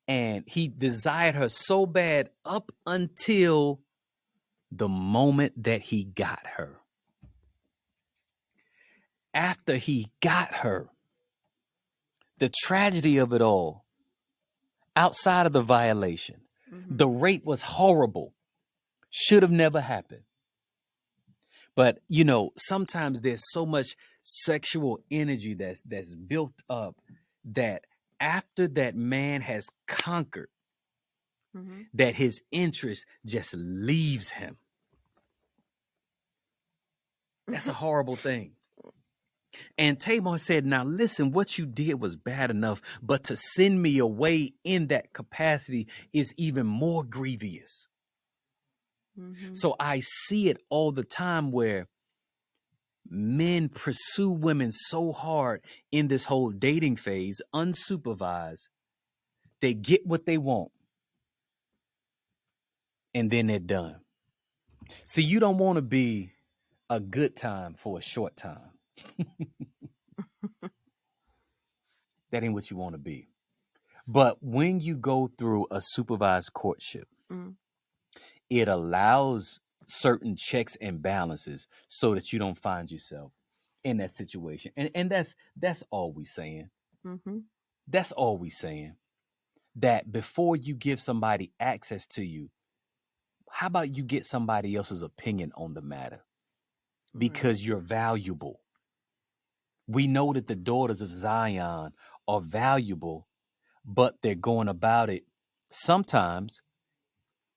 And he desired her so bad up until the moment that he got her. After he got her, the tragedy of it all, outside of the violation, Mm-hmm. the rape was horrible, should have never happened. But sometimes there's so much sexual energy that's built up, that after that man has conquered, Mm-hmm. that his interest just leaves him. That's a horrible thing. And Tamar said, now listen, what you did was bad enough, but to send me away in that capacity is even more grievous. Mm-hmm. So I see it all the time, where men pursue women so hard in this whole dating phase, unsupervised. They get what they want, and then they're done. See, you don't want to be a good time for a short time. That ain't what you want to be. But when you go through a supervised courtship, Mm-hmm. it allows certain checks and balances so that you don't find yourself in that situation. And that's all we saying. Mm-hmm. That's all we saying. That before you give somebody access to you, how about you get somebody else's opinion on the matter? Right. Because you're valuable. We know that the daughters of Zion are valuable, but they're going about it sometimes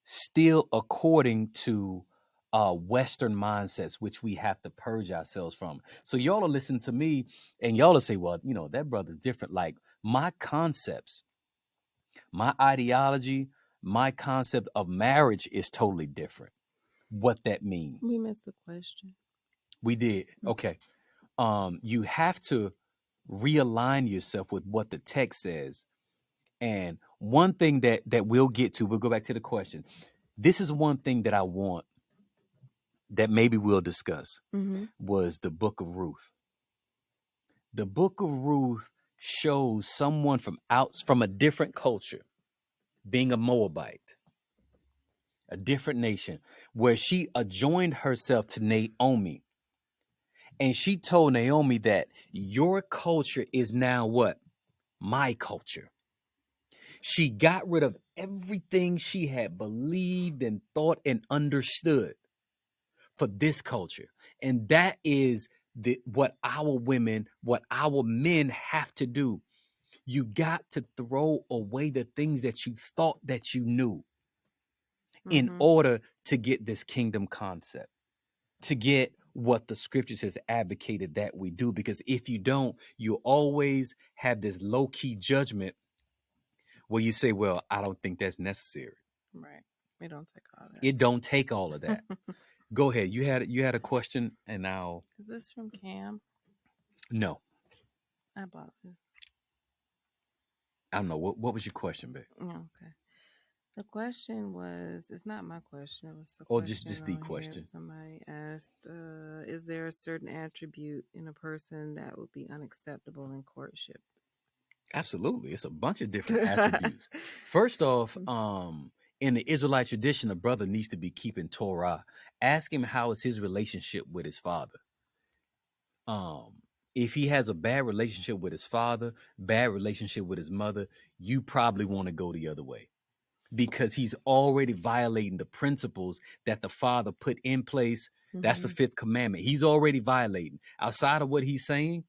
still according to Western mindsets, which we have to purge ourselves from. So y'all will listen to me and y'all will say, well, that brother's different. Like, my concepts, my ideology, my concept of marriage is totally different. What that We means. missed a question. We did. Okay. You have to realign yourself with what the text says. And one thing that we'll get to, we'll go back to the question. This is one thing that I want that maybe we'll discuss, Mm-hmm. was the book of Ruth. The book of Ruth shows someone from a different culture, being a Moabite, a different nation, where she adjoined herself to Naomi. And she told Naomi that your culture is now what? My culture. She got rid of everything she had believed and thought and understood for this culture. And that is what what our men have to do. You got to throw away the things that you thought that you knew in Mm-hmm. order to get this kingdom concept, to get what the scriptures has advocated that we do. Because if you don't, you always have this low key judgment where you say, well, I don't think that's necessary. Right. We don't take all It don't take all of that. that. Go ahead. You had a question, and now Is this from Cam? no, I bought this. I don't know what was your question, babe. Okay. The question was, it's not my question, it was the Or question just the on here. question? Somebody asked, is there a certain attribute in a person that would be unacceptable in courtship? Absolutely. It's a bunch of different attributes. First off, in the Israelite tradition, a brother needs to be keeping Torah. Ask him how is his relationship with his father. Um, if he has a bad relationship with his father, bad relationship with his mother, you probably want to go the other way because he's already violating the principles that the father put in place. That's the Mm-hmm. fifth commandment. He's already violating. Outside of what he's saying,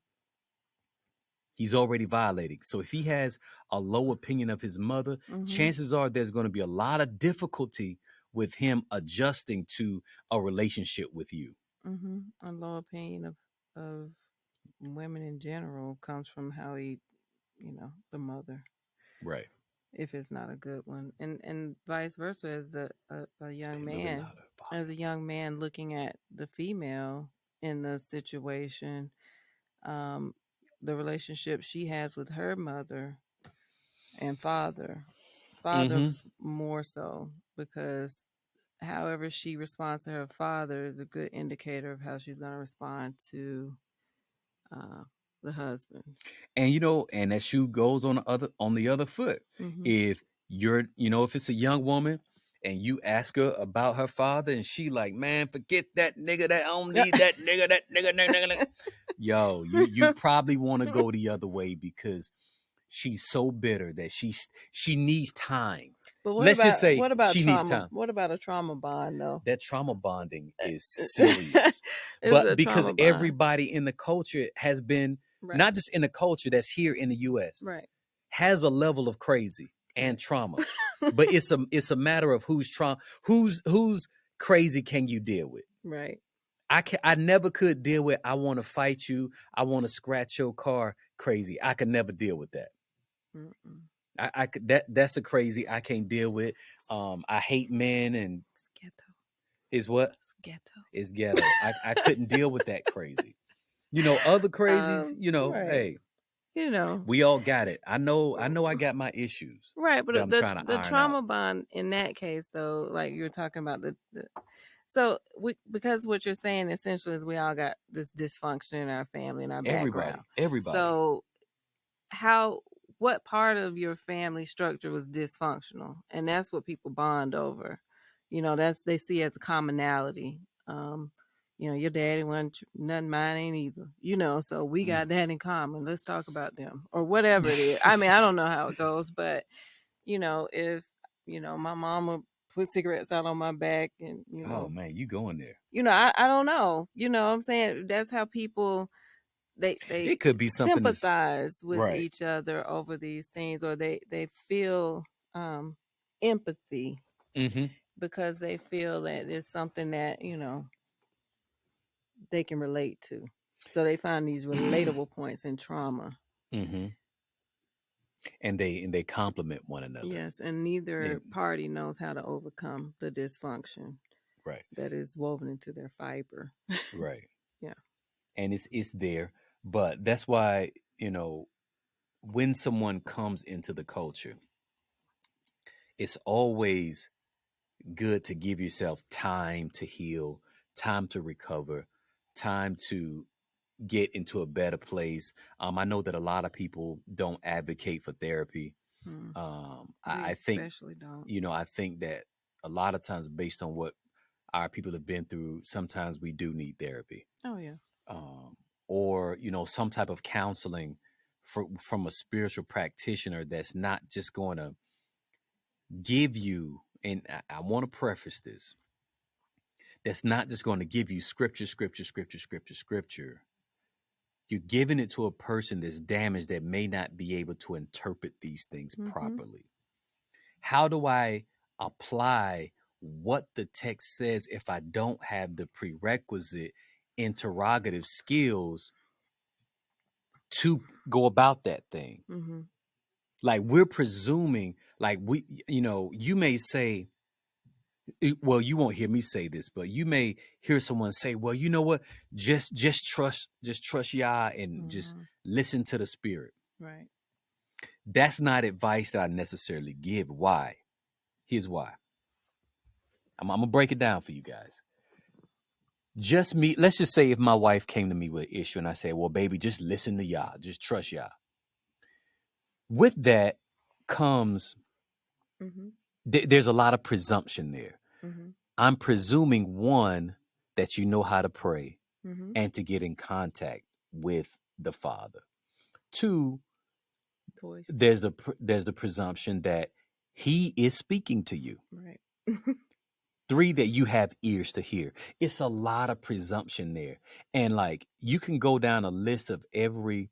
he's already violating. So if he has a low opinion of his mother, Mm-hmm. chances are there's going to be a lot of difficulty with him adjusting to a relationship with you. Mm-hmm. A low opinion of women in general comes from how he, the mother, Right. if it's not a good one, and vice versa, as a Hey, young a little bit man, louder, volume. looking at the female in the situation, um, the relationship she has with her mother and Mm-hmm. father's more so, because however she responds to her father is a good indicator of how she's going to respond to uh, the husband. And and that shoe goes on the other foot. Mm-hmm. If if it's a young woman and you ask her about her father and she like, man, forget that nigga, that I don't need that nigga, that nigga. Yo, you probably want to go the other way because she's so bitter that she needs time. But Let's just say what about she needs trauma? time. What about a trauma bond though? That trauma bonding is serious. It's But a because trauma bond. everybody in the culture has been, Right. not just in the culture that's here in the US, Right. has a level of crazy and Right. trauma. But it's a matter of who's crazy can you deal with. Right. I never could deal with I want to fight you, I want to scratch your car crazy. I could never deal with that. Mm-mm. I could that's a crazy I can't deal with. I hate men and It's ghetto. is what It's ghetto. is ghetto. I couldn't deal with that crazy. Other crazies, Right. hey, You know. we all got it. I know I got my issues Right, that but I'm trying to the iron out. trauma bond in that case though, like you were talking about the so we, because what you're saying essentially is we all got this dysfunction in our family and our background. Everybody. So how what part of your family structure was dysfunctional, and that's what people bond over. That's they see as a commonality. Your daddy wasn't nothing, mine ain't either. So we Mm. got that in common, let's talk about them, or whatever it is. I mean, I don't know how it goes, but if my mama put cigarettes out on my back, and Oh man, you going there? I don't know, what I'm saying, that's how people they It could be something that's sympathize with right. each other over these things, or they feel um empathy Mm-hmm. because they feel that it's something that they can relate to, so they find these relatable points in trauma. Mm-hmm. And they complement one another. Yes, and neither And party knows how to overcome the dysfunction right, that is woven into their fiber. right. Yeah. And it's there, but that's why when someone comes into the culture, it's always good to give yourself time to heal, time to recover, time to get into a better place. I know that a lot of people don't advocate for therapy. Hmm. We I think, especially don't. I think that a lot of times, based on what our people have been through, sometimes we do need therapy, Oh yeah. um, or some type of counseling from a spiritual practitioner that's not just going to give you. And I want to preface this: that's not just going to give you scripture, scripture, scripture, scripture, scripture. You're giving it to a person that's damaged that may not be able to interpret these things Mm-hmm. properly. How do I apply what the text says if I don't have the prerequisite interrogative skills to go about that thing? Mm-hmm. Like we're presuming, like you may say, well, you won't hear me say this, but you may hear someone say, well, you know what? Just trust Yah and just Mm-hmm. listen to the spirit. Right. That's not advice that I necessarily give. Why? Here's why. I'm gonna break it down for you guys. Just me. Let's just say if my wife came to me with an issue and I say, "Well, baby, just listen to Yah, just trust Yah." With that comes Mm-hmm. there's a lot of presumption there. Mm-hmm. I'm presuming one that you know how to pray Mm-hmm. and to get in contact with the Father. Two, Voice. there's the presumption that He is speaking to you. Right. Three, that you have ears to hear. It's a lot of presumption there, and like you can go down a list of every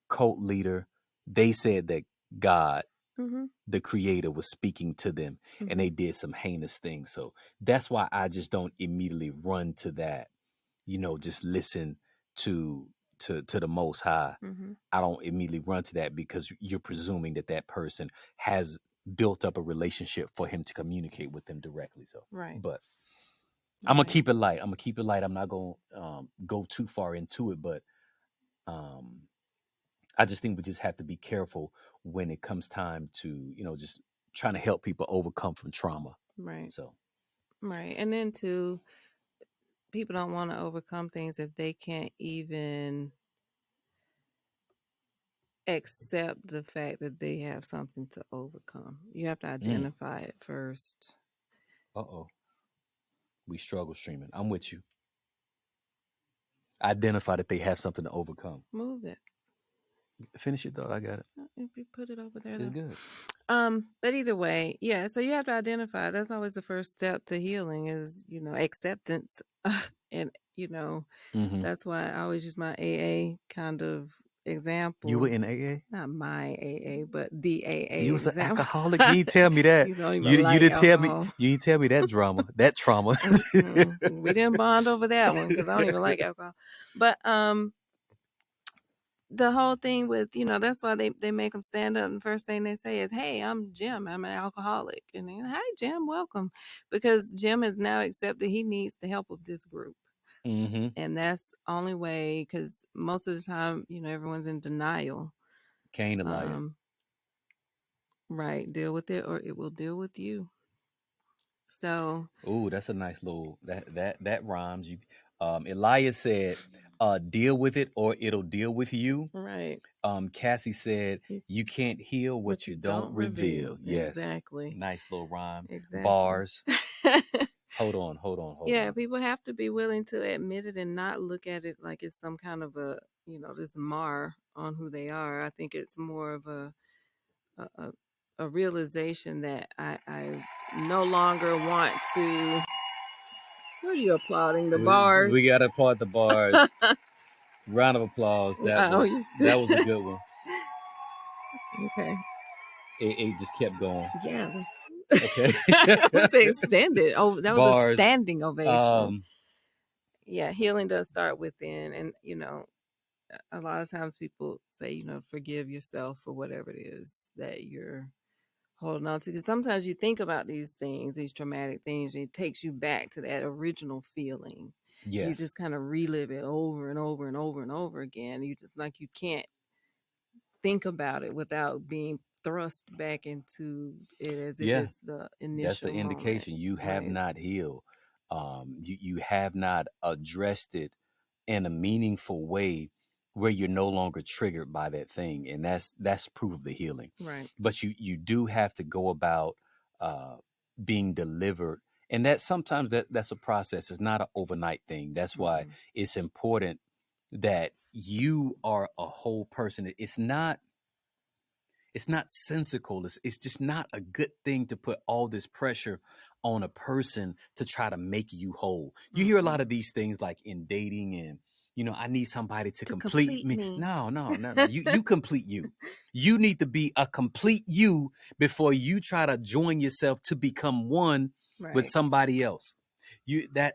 cult leader. They said that God, Mm-hmm. the creator, was speaking to them and Mm-hmm. they did some heinous things. So that's why I just don't immediately run to that, just listen to the most high. Mm-hmm. I don't immediately run to that because you're presuming that that person has built up a relationship for him to communicate with them directly. So, Right. but I'm gonna Right. keep it light. I'm gonna keep it light. I'm not gonna go too far into it, but um I just think we just have to be careful when it comes time to, just trying to help people overcome from trauma. Right. So, Right. And then too, people don't want to overcome things if they can't even accept the fact that they have something to overcome. You have to identify it first. uh-oh, we struggle streaming. I'm with you. Identify that they have something to overcome. Move it. Finish your thought. I got it. If you put it over there It's though. good. But either way, yeah, so you have to identify. That's always the first step to healing is, acceptance. And, Mm-hmm. that's why I always use my AA kind of You were example. in AA? Not my AA, but the AA You was an example. alcoholic. You didn't tell me that. You don't even You like didn't tell me. alcohol. You didn't tell me that drama. That trauma. We didn't bond over that one because I don't even like alcohol. But the whole thing with, that's why they make them stand up, and the first thing they say is, "Hey, I'm Jim, I'm an alcoholic." And then, "Hi Jim, welcome," because Jim has now accepted he needs the help of this group. Mm-hmm. And that's the only way, because most of the time, everyone's in denial. Cain a liar. um right, deal with it or it will deal with you. So Ooh, that's a nice little that rhymes. You Elias said, deal with it or it'll deal with you. right, Cassie said, you, you can't heal what what you you don't don't reveal, reveal. Yes. exactly. Nice little rhyme. Exactly. Bars. Hold on, hold on, hold Yeah, on. people have to be willing to admit it and not look at it like it's some kind of a, this mar on who they are. I think it's more of a, a, a realization that I no longer want to. What are you applauding? The bars? We gotta applaud the bars. Round of applause. Oh, you That said. was a good one. Okay. It just kept going. Yeah. Okay. That was extended. Oh, that was a Bars. standing ovation. Um, Yeah, healing does start within. And, a lot of times people say, forgive yourself for whatever it is that you're holding on to. Because sometimes you think about these things, these traumatic things, and it takes you back to that original feeling. You yes. just kind of relive it over and over and over and over again. You just like you can't think about it without being thrust back into it as if Yeah. it's the That's the initial moment. indication you have Right. not healed. You have not addressed it in a meaningful way where you're no longer triggered by that thing, and that's proof of the healing. Right. But you do have to go about uh, being delivered, and that sometimes that's a process. It's not an overnight thing. That's why Mm-mm. it's important that you are a whole person. It's not sensical. It's just not a good thing to put all this pressure on a person to try to make you whole. You hear a lot Mm-mm. of these things like in dating and I need somebody to To complete complete me. me. No, no, no, no. You complete you. You need to be a complete you before you try to join yourself to become one with Right. somebody else.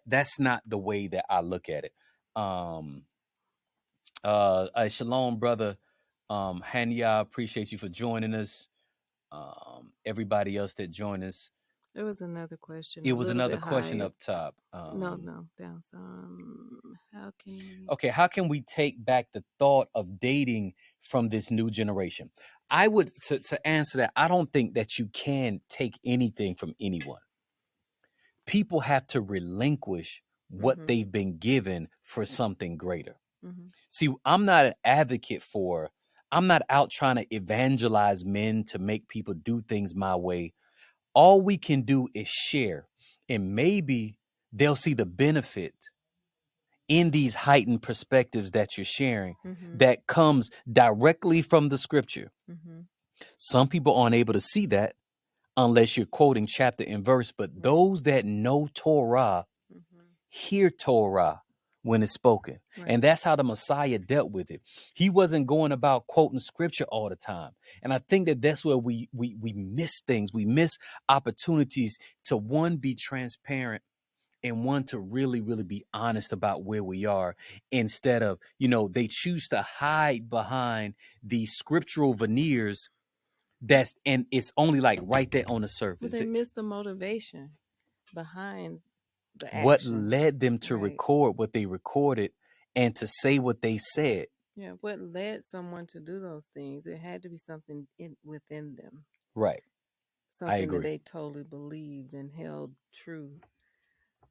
That's not the way that I look at it. Um Shalom, brother. Hanya, appreciate you for joining us. Everybody else that joined us. There was another question It a was little another bit question higher. up top. No, no, down how can we Okay, how can we take back the thought of dating from this new generation? I would to answer that. I don't think that you can take anything from anyone. People have to relinquish what Mm-hmm. they've been given for something greater. Mm-hmm. See, I'm not an advocate for, I'm not out trying to evangelize men to make people do things my way. All we can do is share, and maybe they'll see the benefit in these heightened perspectives that you're sharing Mm-hmm. that comes directly from the scripture. Mm-hmm. Some people aren't able to see that unless you're quoting chapter and verse, but Right. those that know Torah Mm-hmm. hear Torah when it's spoken. Right. And that's how the Messiah dealt with it. He wasn't going about quoting scripture all the time. And I think that that's where we miss things. We miss opportunities to, one, be transparent, and one, to really, really be honest about where we are, instead of, they choose to hide behind these scriptural veneers. And it's only like right there on the But surface. they miss the motivation behind the What actions. led them to Right. record what they recorded and to say what they said. Yeah. What led someone to do those things? It had to be something within them, Right. I something that agree. they totally believed and held true.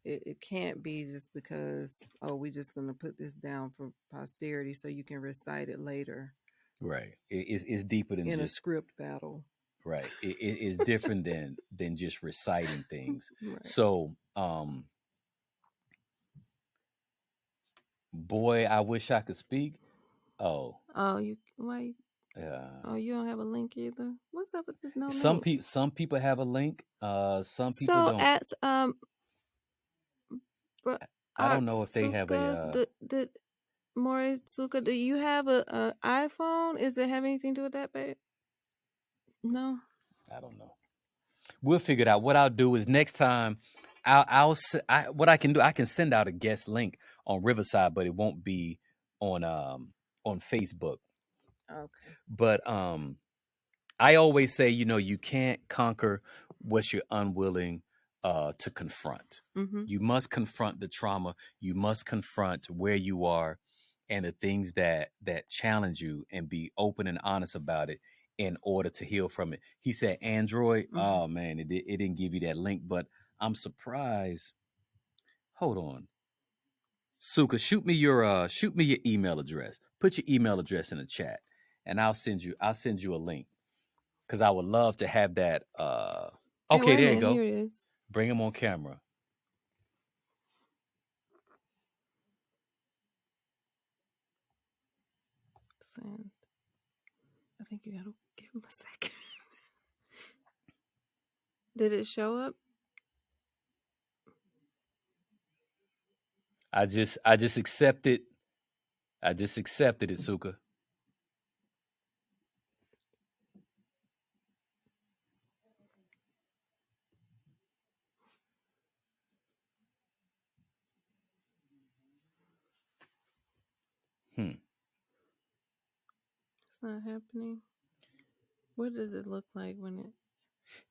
It can't be just because, oh, we're just going to put this down for posterity so you can recite it later Right. It's deeper than in a just script battle. right. It's different than just reciting things. Right. So, boy, I wish I could speak. Oh, Oh, you why? yeah. Oh, you don't have a link either. What's up with this no links? Some people have a link. Some people So don't. at Bro- I don't know if they have a. Atsuka, the Moritsuka, do you have a iPhone? Is it have anything to do with that, babe? No. I don't know. We'll figure it out. What I'll do is next time, what I can do, I can send out a guest link on Riverside, but it won't be on Facebook. Okay. But I always say, you can't conquer what you're unwilling to confront. Mm-hmm. You must confront the trauma. You must confront where you are and the things that challenge you, and be open and honest about it in order to heal from it. He said Android. Mm-hmm. Oh man, it didn't give you that link, but I'm surprised. Hold on. Suka, shoot me your email address. Put your email address in the chat, and I'll send you a link, because I would love to have that. Hey, Okay, wait a there you minute. go. Here it is. Bring him on camera. Send. I think you gotta give him a second. Did it show up? I just accepted. I just accepted it, Suka. Hmm. It's not happening. What does it look like when it?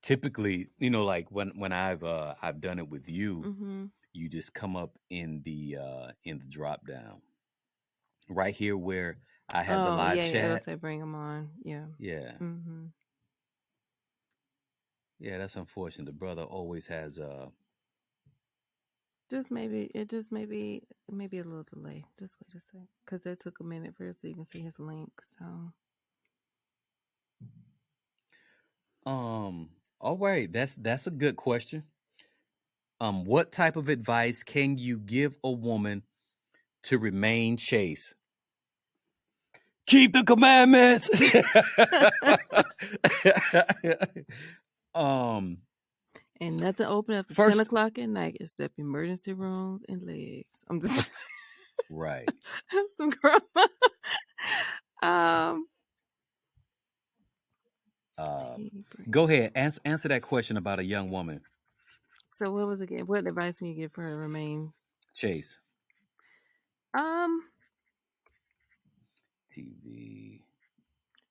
Typically, like when I've done it with you, Mm-hmm. you just come up in the drop down right here where I have the Oh live yeah, yeah. It'll chat. say bring them on. Yeah. Yeah, Mm-hmm. yeah. That's unfortunate. The brother always has Just maybe a little delay. Just wait a sec, because that took a minute first so you can see his link. So All right, that's a good question. What type of advice can you give a woman to remain chaste? Keep the commandments. um ain't nothing open after 10 First, o'clock at night except emergency rooms and legs. I'm just right. some grandma. um, Go Hebrew. ahead. Answer that question about a young woman. So what was it again? What advice can you give her to remain? Chase. Um, TV.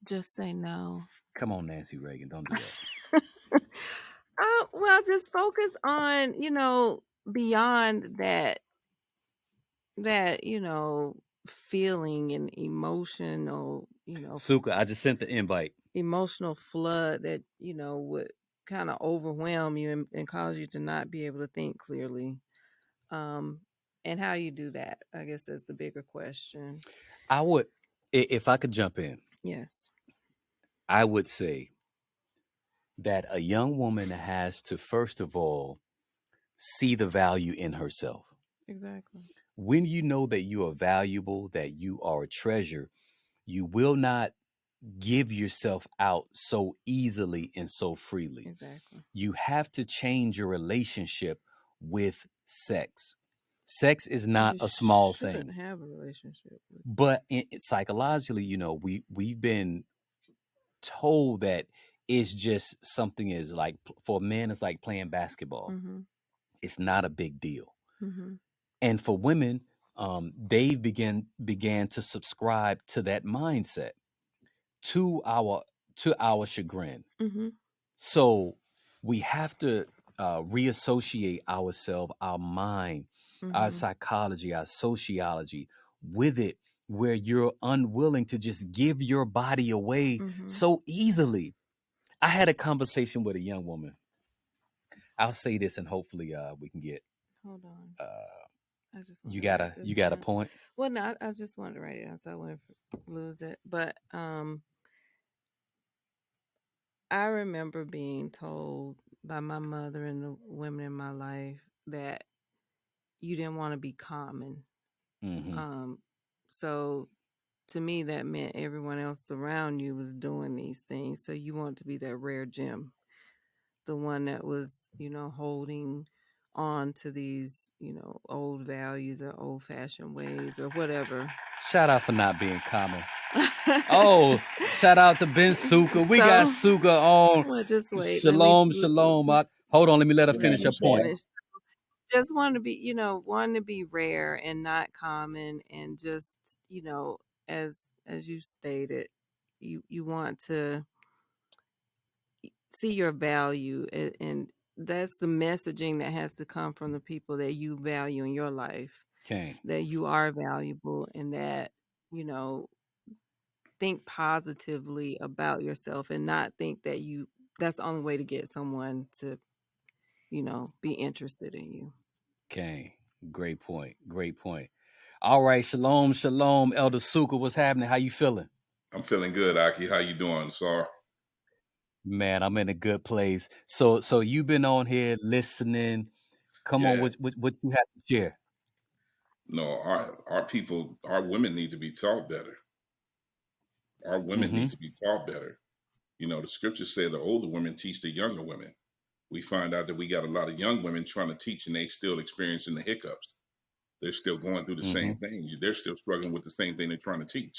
just say no. Come on, Nancy Reagan. Don't do that. Well, just focus on beyond that feeling and emotional Suka, I just sent the invite. emotional flood that would kind of overwhelm you and cause you to not be able to think clearly. um and how you do that, I guess that's the bigger question. I would, if I could jump in, Yes. I would say that a young woman has to, first of all, see the value in herself. Exactly. When you know that you are valuable, that you are a treasure, you will not give yourself out so easily and so freely. Exactly. You have to change your relationship with sex. Sex is You not a just small shouldn't thing, have a relationship with it. but psychologically, we've been told that it's just something is like for men, it's like playing basketball. Mm-hmm. It's not a big deal. Mm-hmm. And for women, they began to subscribe to that mindset to our chagrin. Mm-hmm. So we have to reassociate ourselves, our mind, our Mm-hmm. psychology, our sociology with it, where you're unwilling to just give your body away Mm-hmm. so easily. I had a conversation with a young woman. I'll say this, and hopefully, we can get. Hold on. Uh, I just want you to got write a this you got a down. point, Well, no, I just wanted to write it down so I wouldn't lose it. But I remember being told by my mother and the women in my life that you didn't want to be common. hmm Um, so to me, that meant everyone else around you was doing these things. So you want to be that rare gem, the one that was, holding on to these, old values or old fashioned ways or whatever. Shout out for not being common. Oh, shout out to Ben Suka. We got So, Suka on. well, just wait. Let me Shalom, shalom. just Hold on, let me let her What finish happened, her point. Sar? finish. Just want to be, want to be rare and not common, and just, as you stated, you want to see your value, and that's the messaging that has to come from the people that you value in your life, Okay, that you are valuable, and that, you know think positively about yourself, and not think that that's the only way to get someone to, be interested in you. okay. Great point. Great point. All right, shalom, shalom, Elder Suka. What's happening? How you feeling? I'm feeling good, Aki. How you doing, Sar? Man, I'm in a good place. So you've been on here listening. Come on, Yeah. what you have to share? No, our people, our women need to be taught better. Our women Mm-hmm. need to be taught better. You know, the scriptures say the older women teach the younger women. We find out that we got a lot of young women trying to teach and they still experiencing the hiccups. They're still going through the Mm-hmm. same thing. They're still struggling with the same thing they're trying to teach.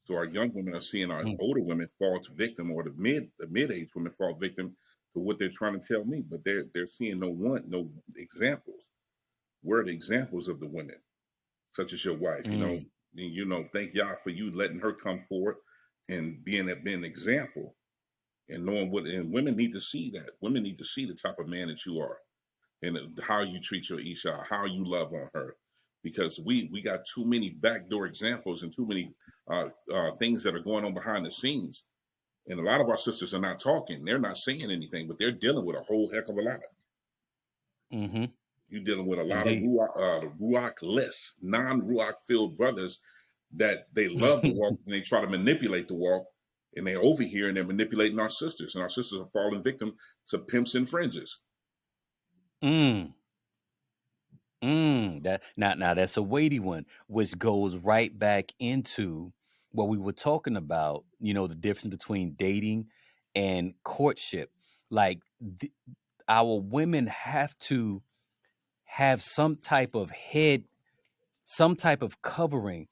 So our young women are seeing our older women fall to victim, or the mid age women fall victim to what they're trying to tell me. But they're seeing no examples. We're the examples of the women, such as your wife. Mm. Thank y'all for you letting her come forward and being an example and knowing what. And women need to see that. Women need to see the type of man that you are and how you treat your Isha, how you love on her, because we got too many backdoor examples and too many things that are going on behind the scenes. And a lot of our sisters are not talking; they're not saying anything, but they're dealing with a whole heck of a lot. Mm-hmm. You're dealing with a lot of Indeed. ruach-less, non-ruach filled brothers that they love the walk and they try to manipulate the walk, and they over here and they're manipulating our sisters, and our sisters are falling victim to pimps and fringes. mm. That now that's a weighty one, which goes right back into what we were talking about. The difference between dating and courtship. Like our women have to have some type of covering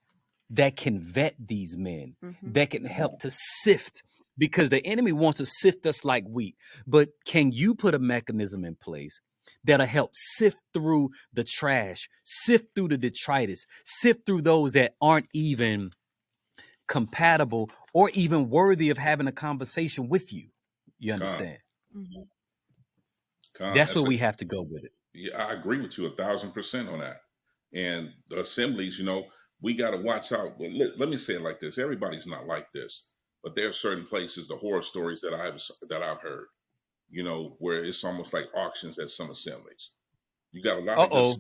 that can vet these men, Mm-hmm. that can help to sift, because the enemy wants to sift us like wheat. But can you put a mechanism in place that'll help sift through the trash, sift through the detritus, sift through those that aren't even compatible or even worthy of having a conversation with you? You Con, understand? Mm-hmm. con. That's where we have to go with it. Yeah, I agree with you 1,000% on that. And the assemblies, we got to watch out. Let me say it like this: everybody's not like this. But there are certain places, the horror stories that I've heard, where it's almost like auctions at some assemblies. You got a lot of good, Uh-oh.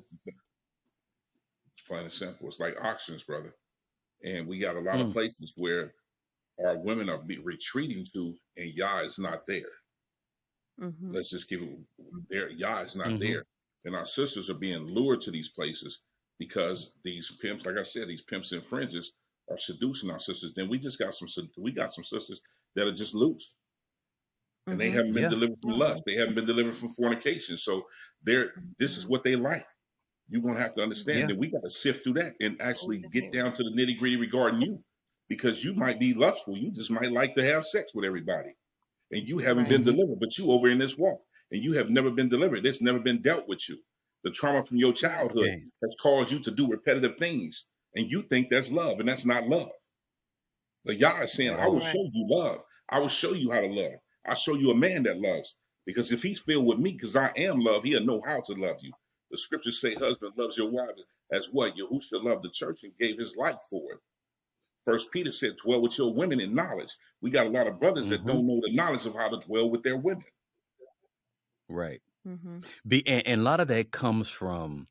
plain and simple. It's like auctions, brother. And we got a lot of Mm. places where our women are retreating to, and Yah is not there. Mm-hmm. Let's just keep it there. Yah is not Mm-hmm. there. And our sisters are being lured to these places because these pimps, like I said, these pimps and fringes are seducing our sisters. Then we got some sisters that are just loose. And they Mm-hmm. haven't been Yeah. delivered from lust. They haven't been delivered from fornication. So this is what they like. You're gonna have to understand Yeah. that we got to sift through that and Oh, actually get yeah. down to the nitty gritty regarding you, because you might be lustful. You just might like to have sex with everybody, and you haven't been Right. Mm-hmm. delivered. But you over in this walk, and you have never been delivered. It's never been dealt with you. The trauma from your childhood Okay. has caused you to do repetitive things, and you think that's love, and that's not love. But Yah is saying, At I will all. Right. show you love. I will show you how to love. I'll show you a man that loves. Because if he's filled with me, because I am love, he'll know how to love you. The scriptures say, husband loves your wife as what? Yahushua loved the church and gave his life for it. First Peter said, dwell with your women in knowledge. We got a lot of brothers that Mm-hmm. don't know the knowledge of how to dwell with their women. Right. Mm-hmm. And a lot of that comes from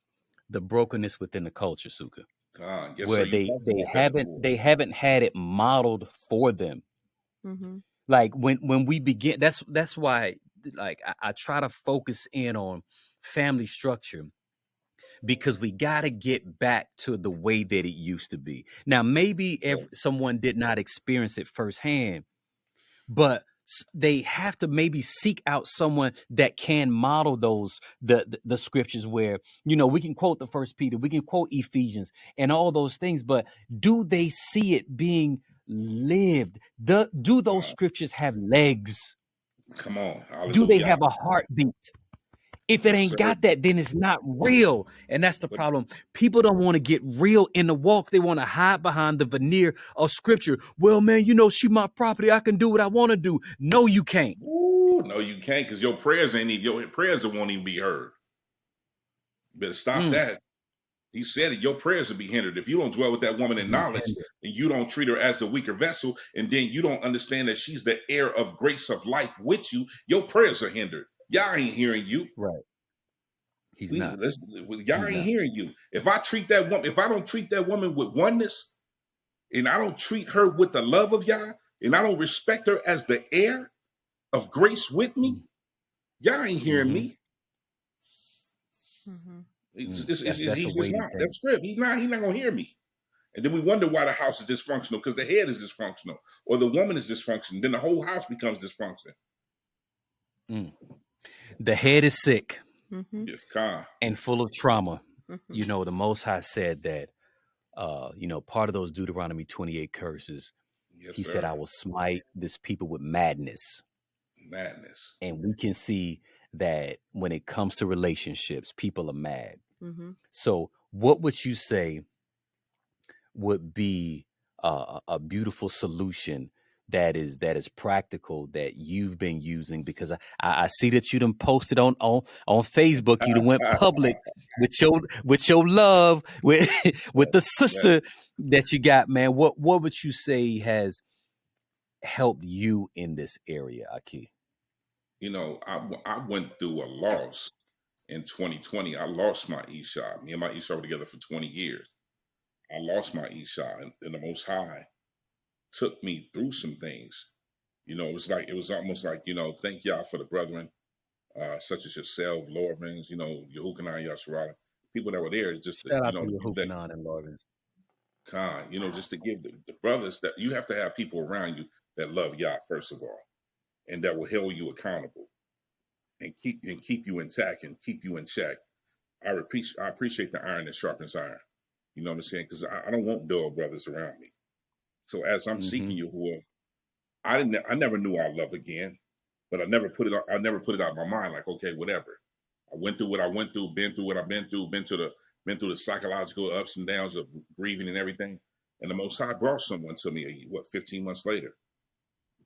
the brokenness within the culture, Suka, Yes, sir. where You they talked they about that haven't before. they haven't had it modeled for them. Mm-hmm. Like when we begin, that's why, like, I try to focus in on family structure, because we got to get back to the way that it used to be. Now, maybe if So, someone did not experience it firsthand, but they have to maybe seek out someone that can model the scriptures, where we can quote the First Peter, we can quote Ephesians, and all those things, but do they see it being lived? Do those uh, scriptures have legs? come on. Do they Hallelujah. have a heartbeat? If it Yes, ain't sir. got that, then it's not real. And that's the But problem. People don't want to get real in the walk. They want to hide behind the veneer of scripture. Well, man, she my property. I can do what I want to do. No, you can't. ooh, no, you can't, because your prayers ain't even your prayers won't even be heard. You better stop Mm, that. He said it, your prayers will be hindered if you don't dwell with that woman in be knowledge, hindered. and you don't treat her as the weaker vessel, and then you don't understand that she's the heir of grace of life with you. Your prayers are hindered. Y'all ain't hearing you. Right. He's We not. listen. Y'all He's ain't not. hearing you. If I don't treat that woman with oneness, and I don't treat her with the love of Yah, and I don't respect her as the heir of grace with me, y'all ain't hearing Mm-hmm. me. Mm-hmm. That's a He's just weighty not. That's thing. script. He's not. He's not gonna hear me. And then we wonder why the house is dysfunctional, because the head is dysfunctional, or the woman is dysfunctional. Then the whole house becomes dysfunctional. Mm. The head is sick Mm-hmm. Yes, calm. and full of trauma. Mm-hmm. The Most High said that, part of those Deuteronomy 28 curses, Yes, he said, sir. I will smite this people with madness. Madness. And we can see that when it comes to relationships, people are mad. Mm-hmm. So, what would you say would be a beautiful solution that is practical, that you've been using? Because I see that you done posted on Facebook. You done went public with your love with with the Yes. sister that you got, man. What would you say has helped you in this area, Aki? I went through a loss in 2020. I lost my Esau. Me and my Esau were together for 20 years. I lost my Esau, and the Most High took me through some things. It was almost like, thank y'all for the brethren, such as yourself, Lordmans, Yehukanai, Yasharala, people that were there, just to, Shout out to to your give that Hukanon and Lawrence. kind, just to give the brothers, that you have to have people around you that love Yah, first of all, and that will hold you accountable and keep you intact and keep you in check. I appreciate the iron that sharpens iron. You know what I'm saying? Because I don't want dull brothers around me. So as I'm Mm-hmm. seeking Yahuwah, I never knew I'd love again, but I never put it out of my mind, like, okay, whatever. I went through what I went through, been through what I've been through, been through the psychological ups and downs of grieving and everything. And the Most High brought someone to me, 15 months later,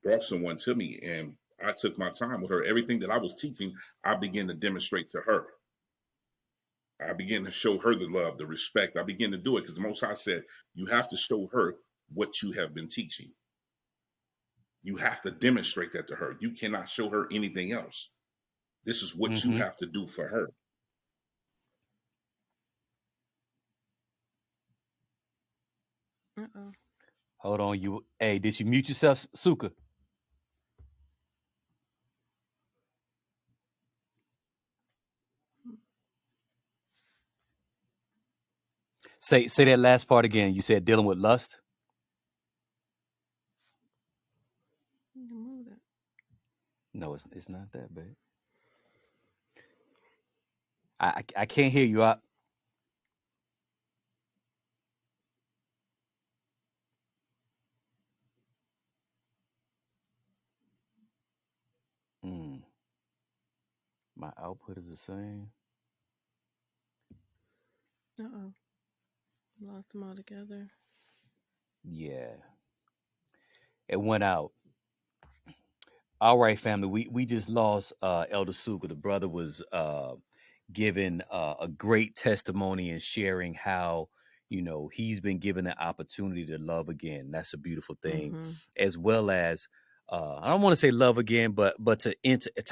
brought someone to me, and I took my time with her. Everything that I was teaching, I began to demonstrate to her. I began to show her the love, the respect. I began to do it because the Most High said, you have to show her what you have been teaching. You have to demonstrate that to her. You cannot show her anything else. This is what you have to do for her. Uh-oh. Hold on, hey, did you mute yourself, Suka? Say that last part again. You said dealing with lust. You can move that. No, it's not that bad. I can't hear you. My output is the same. Uh-oh. Lost them all together. Yeah, it went out. All right, family. We just lost Elder Suka. The brother was giving a great testimony and sharing how he's been given the opportunity to love again. That's a beautiful thing, as well as I don't want to say love again, but to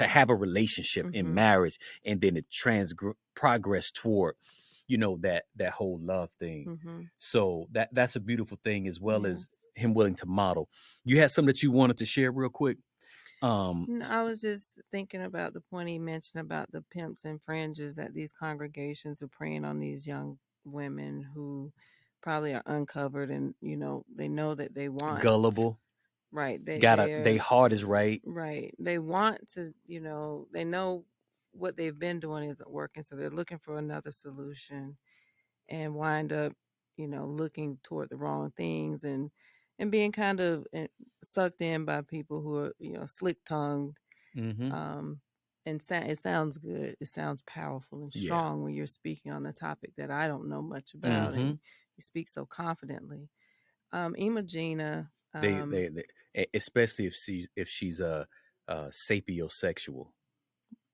have a relationship in marriage, and then to progress toward that whole love thing. So that's a beautiful thing, as well as him willing to model. You had something that you wanted to share real quick. No, I was just thinking about the point he mentioned about the pimps and fringes, that these congregations are preying on these young women who probably are uncovered, and they know that they want Gullible. Right. They heart is right. Right. They want to, they know what they've been doing isn't working, so they're looking for another solution, and wind up, looking toward the wrong things, and being kind of sucked in by people who are, slick tongued. And it sounds good. It sounds powerful and strong when you're speaking on a topic that I don't know much about, and you speak so confidently. Imagina. They especially if she's a sapiosexual.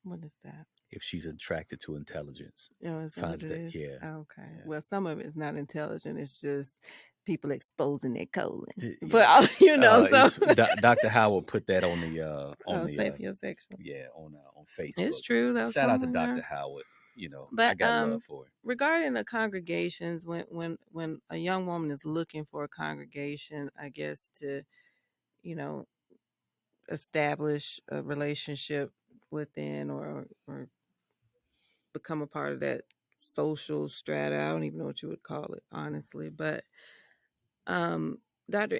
What is that? If she's attracted to intelligence. Oh, is that what it is? Yeah. Okay. Yeah. Well, some of it's not intelligent. It's just people exposing their colon. But so Dr. Howard put that on the sapiosexual. On Facebook. It's true though. Shout out to Dr. Howard. But I got love for it. Regarding the congregations, when a young woman is looking for a congregation, I guess to establish a relationship within, or become a part of that social strata. I don't even know what you would call it, honestly. But Dr.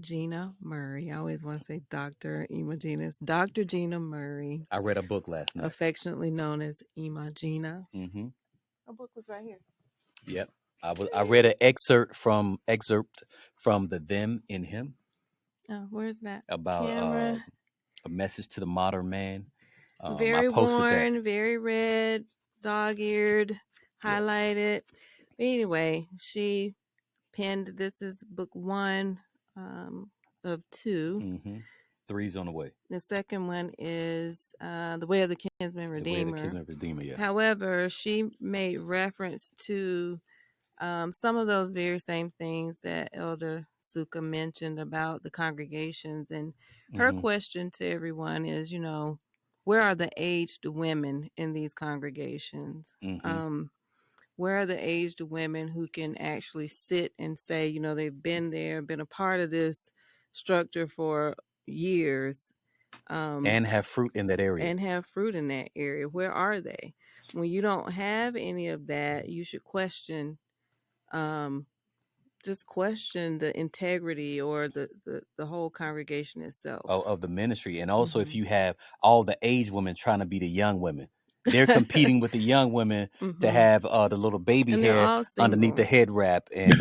Gina Murray. I always want to say Dr. Gina. It's Dr. Gina Murray. I read a book last night. Affectionately known as Gina. Her book was right here. Yep. I read an excerpt from the Them in Him. Oh, where's that? About a message to the modern man. Very worn, very red, dog-eared, highlighted. But anyway, she penned, this is book 1 of 2. 3's on the way. The second one is The Way of the Kinsman Redeemer. However, she made reference to some of those very same things that Elder Suka mentioned about the congregations. And her question to everyone is, where are the aged women in these congregations? Where are the aged women who can actually sit and say, they've been there, been a part of this structure for years, and have fruit in that area. Where are they? When you don't have any of that, you should question, just question the integrity or the whole congregation itself of the ministry. And also, if you have all the aged women trying to be the young women, they're competing with the young women to have the little baby hair underneath the head wrap, and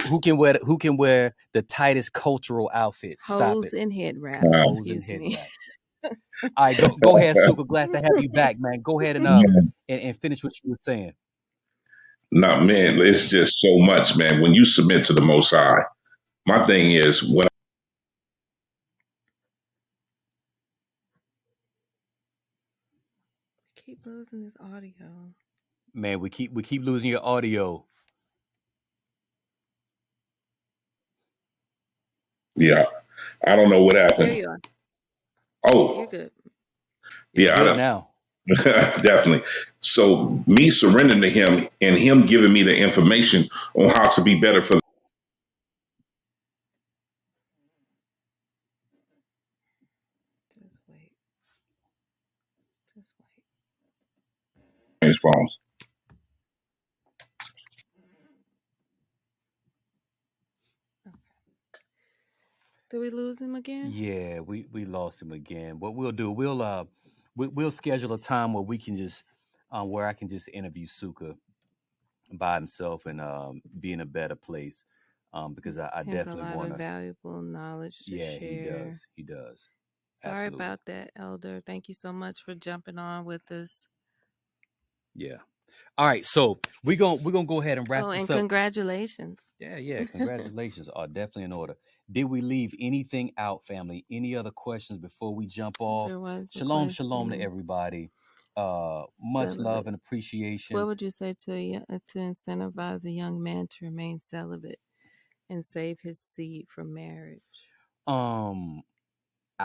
who can wear the tightest cultural outfit? Hose and head wraps. Excuse me. All right, go ahead, Suka. Glad to have you back, man. Go ahead and finish what you were saying. No, man, it's just so much, man. When you submit to the Most High, my thing is when I keep losing this audio. Man, we keep losing your audio. Yeah, I don't know what There happened. you are. You're Oh, good. It's yeah, good now. definitely. So me surrendering to him and him giving me the information on how to be better for Just wait. Just wait. his phones. Okay. Did we lose him again? Yeah, we lost him again. What we'll do, we'll schedule a time where we can just where I can just interview Suka by himself and be in a better place. Because I He has a definitely lot want of to. valuable knowledge to Yeah, he share. does. He does. Sorry Absolutely. about that, Elder. Thank you so much for jumping on with us. Yeah. All right. So we're gonna go ahead and Oh, wrap and this up. congratulations. Yeah, yeah. Congratulations are definitely in order. Did we leave anything out, family? Any other questions before we jump off? There was the Shalom, shalom to question. everybody. Much love Celibate. and So what appreciation. would you say to incentivize a young man to remain celibate and save his seed for marriage? Um,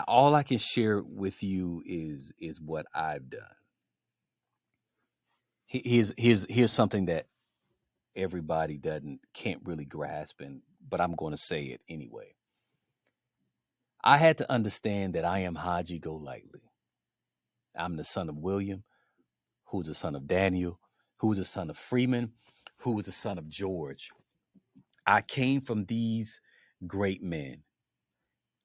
all I can share with you is what I've done. Here's something that everybody doesn't can't really grasp, and but I'm going to say it anyway. I had to understand that I am Haji Go Lightly. I'm the son of William, who's the son of Daniel, who's the son of Freeman, who was the son of George. I came from these great men.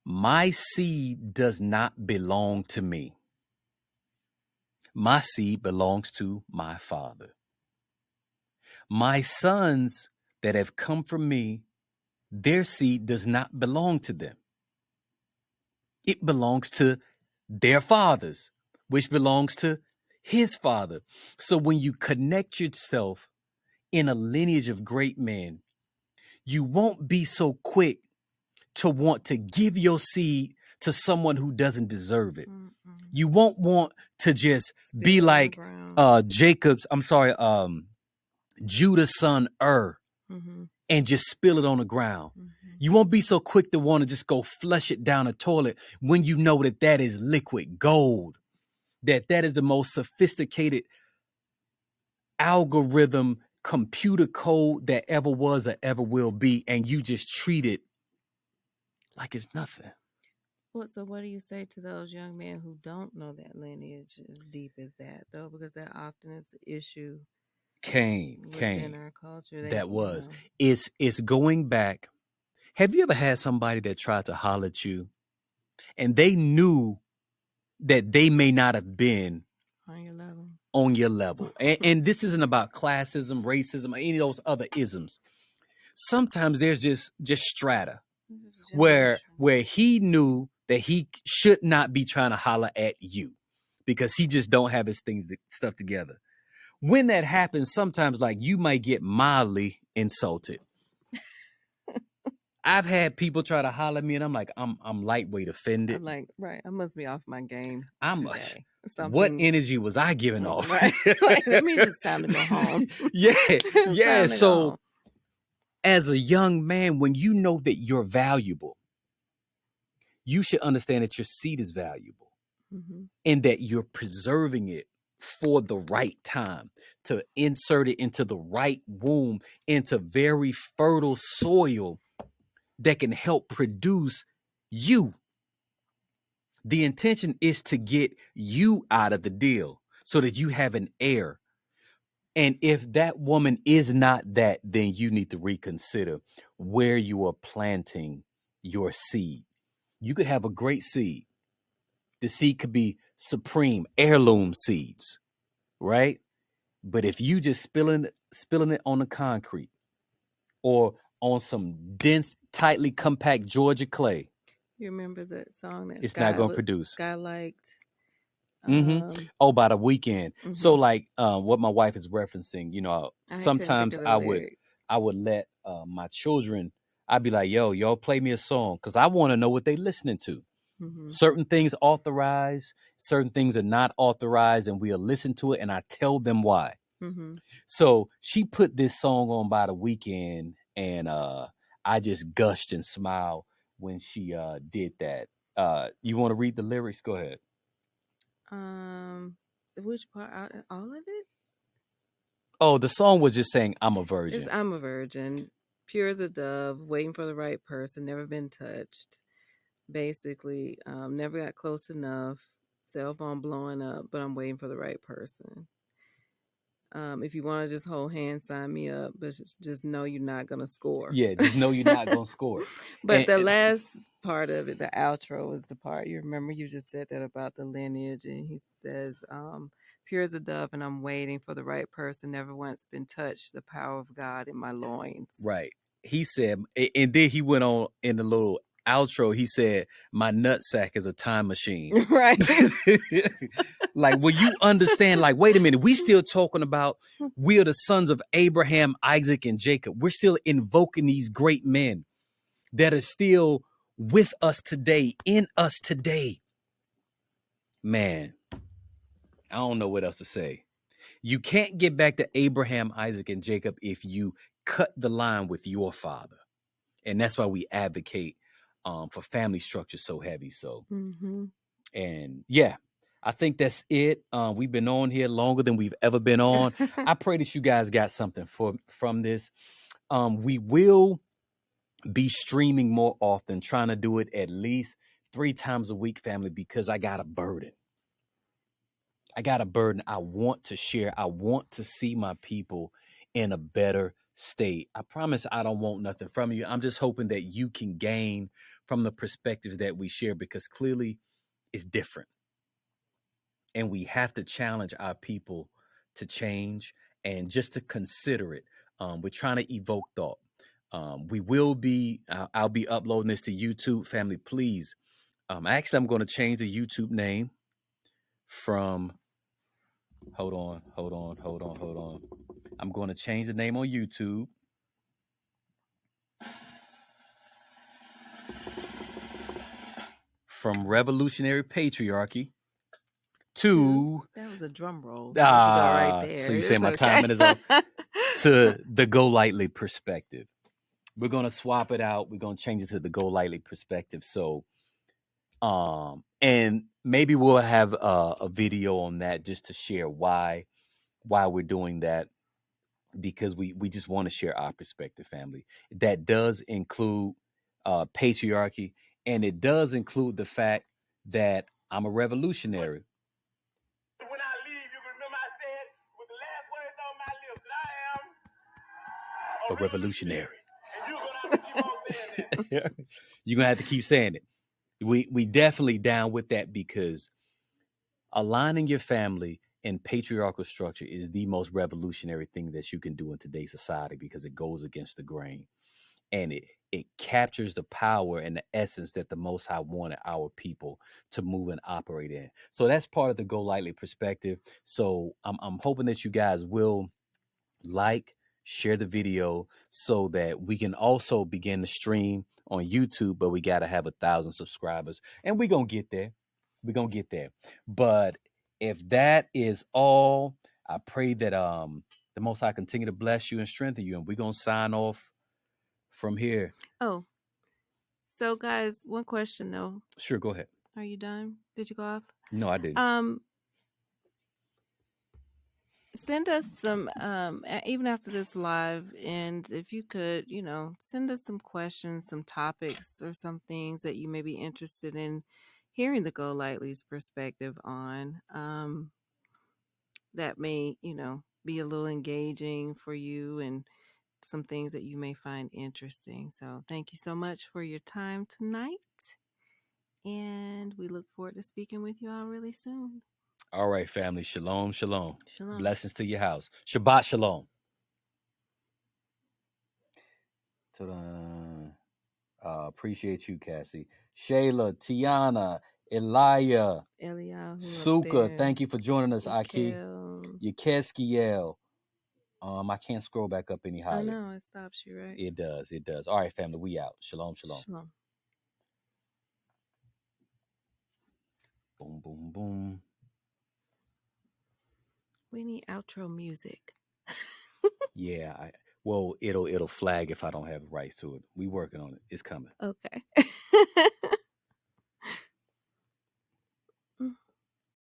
My seed does not belong to me. My seed belongs to my father. My sons that have come from me, their seed does not belong to them. It belongs to their fathers, which belongs to his father. So when you connect yourself in a lineage of great men, you won't be so quick to want to give your seed to someone who doesn't deserve it. Mm-mm. You won't want to just Spill be it on the like ground. Judah's son Mm-hmm. and just spill it on the ground. Mm-hmm. You won't be so quick to want to just go flush it down the toilet when you know that that is liquid gold, that is the most sophisticated algorithm computer code that ever was or ever will be, and you just treat it like it's nothing. So what do you say to those young men who don't know that lineage as deep as that, though? Because that often is the issue within Kane. our culture. They, That was. It's going back. Have you ever had somebody that tried to holler at you and they knew that they may not have been on your level. on your level? And this isn't about classism, racism, or any of those other isms. Sometimes there's just strata This is where generational. he knew that he should not be trying to holler at you because he just don't have his stuff together. When that happens, sometimes like you might get mildly insulted. I've had people try to holler at me and I'm like, I'm lightweight offended. I'm like, right, I must be off my game I'm today. what Something, energy was I giving off? right? Like, let me just time to go home. Yeah, It's yeah. time to go home. So as a young man, when you know that you're valuable, you should understand that your seed is valuable Mm-hmm. and that you're preserving it for the right time to insert it into the right womb, into very fertile soil that can help produce you. The intention is to get you out of the deal so that you have an heir. And if that woman is not that, then you need to reconsider where you are planting your seed. You could have a great seed. The seed could be supreme heirloom seeds, right? But if you just spilling it on the concrete or on some dense, tightly compact Georgia clay, You remember that song that it's not going to produce. Sky liked? Mm-hmm. Oh, by the weekend. So Mm-hmm. like what my wife is referencing, I couldn't think sometimes of the I would lyrics. let my children, I'd be like, yo, y'all play me a song because I want to know what they listening to. Mm-hmm. Certain things authorized, certain things are not authorized, and we'll listen to it and I tell them why. Mm-hmm. So she put this song on by the weekend and I just gushed and smiled when she did that. You want to read the lyrics? Go ahead. Which part? All of it? Oh, the song was just saying I'm a It's virgin. I'm a virgin, pure as a dove, waiting for the right person, never been touched. Basically, never got close enough. Cell phone blowing up, but I'm waiting for the right person. If you want to just hold hands, sign me up, but just know you're not gonna score. Yeah, just know you're not gonna score. But the last part of it, the outro, is the part you remember. You just said that about the lineage, and he says, "Pure as a dove, and I'm waiting for the right person. Never once been touched. The power of God in my loins." Right. He said, and then he went on in the little outro. He said, "My nutsack is a time machine." Right. Like, when you understand, like, wait a minute, we still talking about we are the sons of Abraham, Isaac, and Jacob. We're still invoking these great men that are still with us today, in us today. Man, I don't know what else to say. You can't get back to Abraham, Isaac, and Jacob if you cut the line with your father. And that's why we advocate for family structure so heavy. So, and yeah, I think that's it. We've been on here longer than we've ever been on. I pray that you guys got something from this. We will be streaming more often, trying to do it at least 3 times a week, family, because I got a burden. I want to share. I want to see my people in a better state. I promise I don't want nothing from you. I'm just hoping that you can gain from the perspectives that we share, because clearly it's different. And we have to challenge our people to change and just to consider it. We're trying to evoke thought. We will be, I'll be uploading this to YouTube, family. Please. Actually, I'm going to change the YouTube name from, hold on. I'm going to change the name on YouTube from Revolutionary Patriarchy to, that was a drum roll supposed to go right so there. you say It's my okay. timing is off, to the Go Lightly perspective. We're going to swap it out. We're going to change it to the Go Lightly perspective. So, and maybe we'll have a video on that just to share why we're doing that, because we just want to share our perspective, family. That does include patriarchy, and it does include the fact that I'm a revolutionary. When I leave, you remember I said with the last words on my lips that I am a revolutionary. And you're gonna have to keep on saying that. You're gonna have to keep saying it. We definitely down with that, because aligning your family in patriarchal structure is the most revolutionary thing that you can do in today's society, because it goes against the grain, and it captures the power and the essence that the Most High wanted our people to move and operate in. So that's part of the Go Lightly perspective. So I'm hoping that you guys will like, share the video, so that we can also begin to stream on YouTube. But we got to have 1,000 subscribers, and we're going to get there. We're going to get there. But if that is all, I pray that the Most High continue to bless you and strengthen you. And we're going to sign off from here. Oh, so guys, one question though. Sure, go ahead. Are you done? Did you go off? No, I didn't. Send us some even after this live ends, if you could, send us some questions, some topics, or some things that you may be interested in hearing the Go Lightly's perspective on, that may, be a little engaging for you, and some things that you may find interesting. So thank you so much for your time tonight, and we look forward to speaking with you all really soon. All right, family. Shalom, shalom. Shalom. Blessings to your house. Shabbat shalom. Appreciate you, Cassie. Shayla, Tiana, Elia, Suka, thank you for joining us, Aki. Yakeskiel. I can't scroll back up any higher. I know, it stops you, right? It does. All right, family, we out. Shalom, shalom. Shalom. Boom, boom, boom. We need outro music. Yeah, well, it'll flag if I don't have rights to it. We working on it. It's coming. Okay.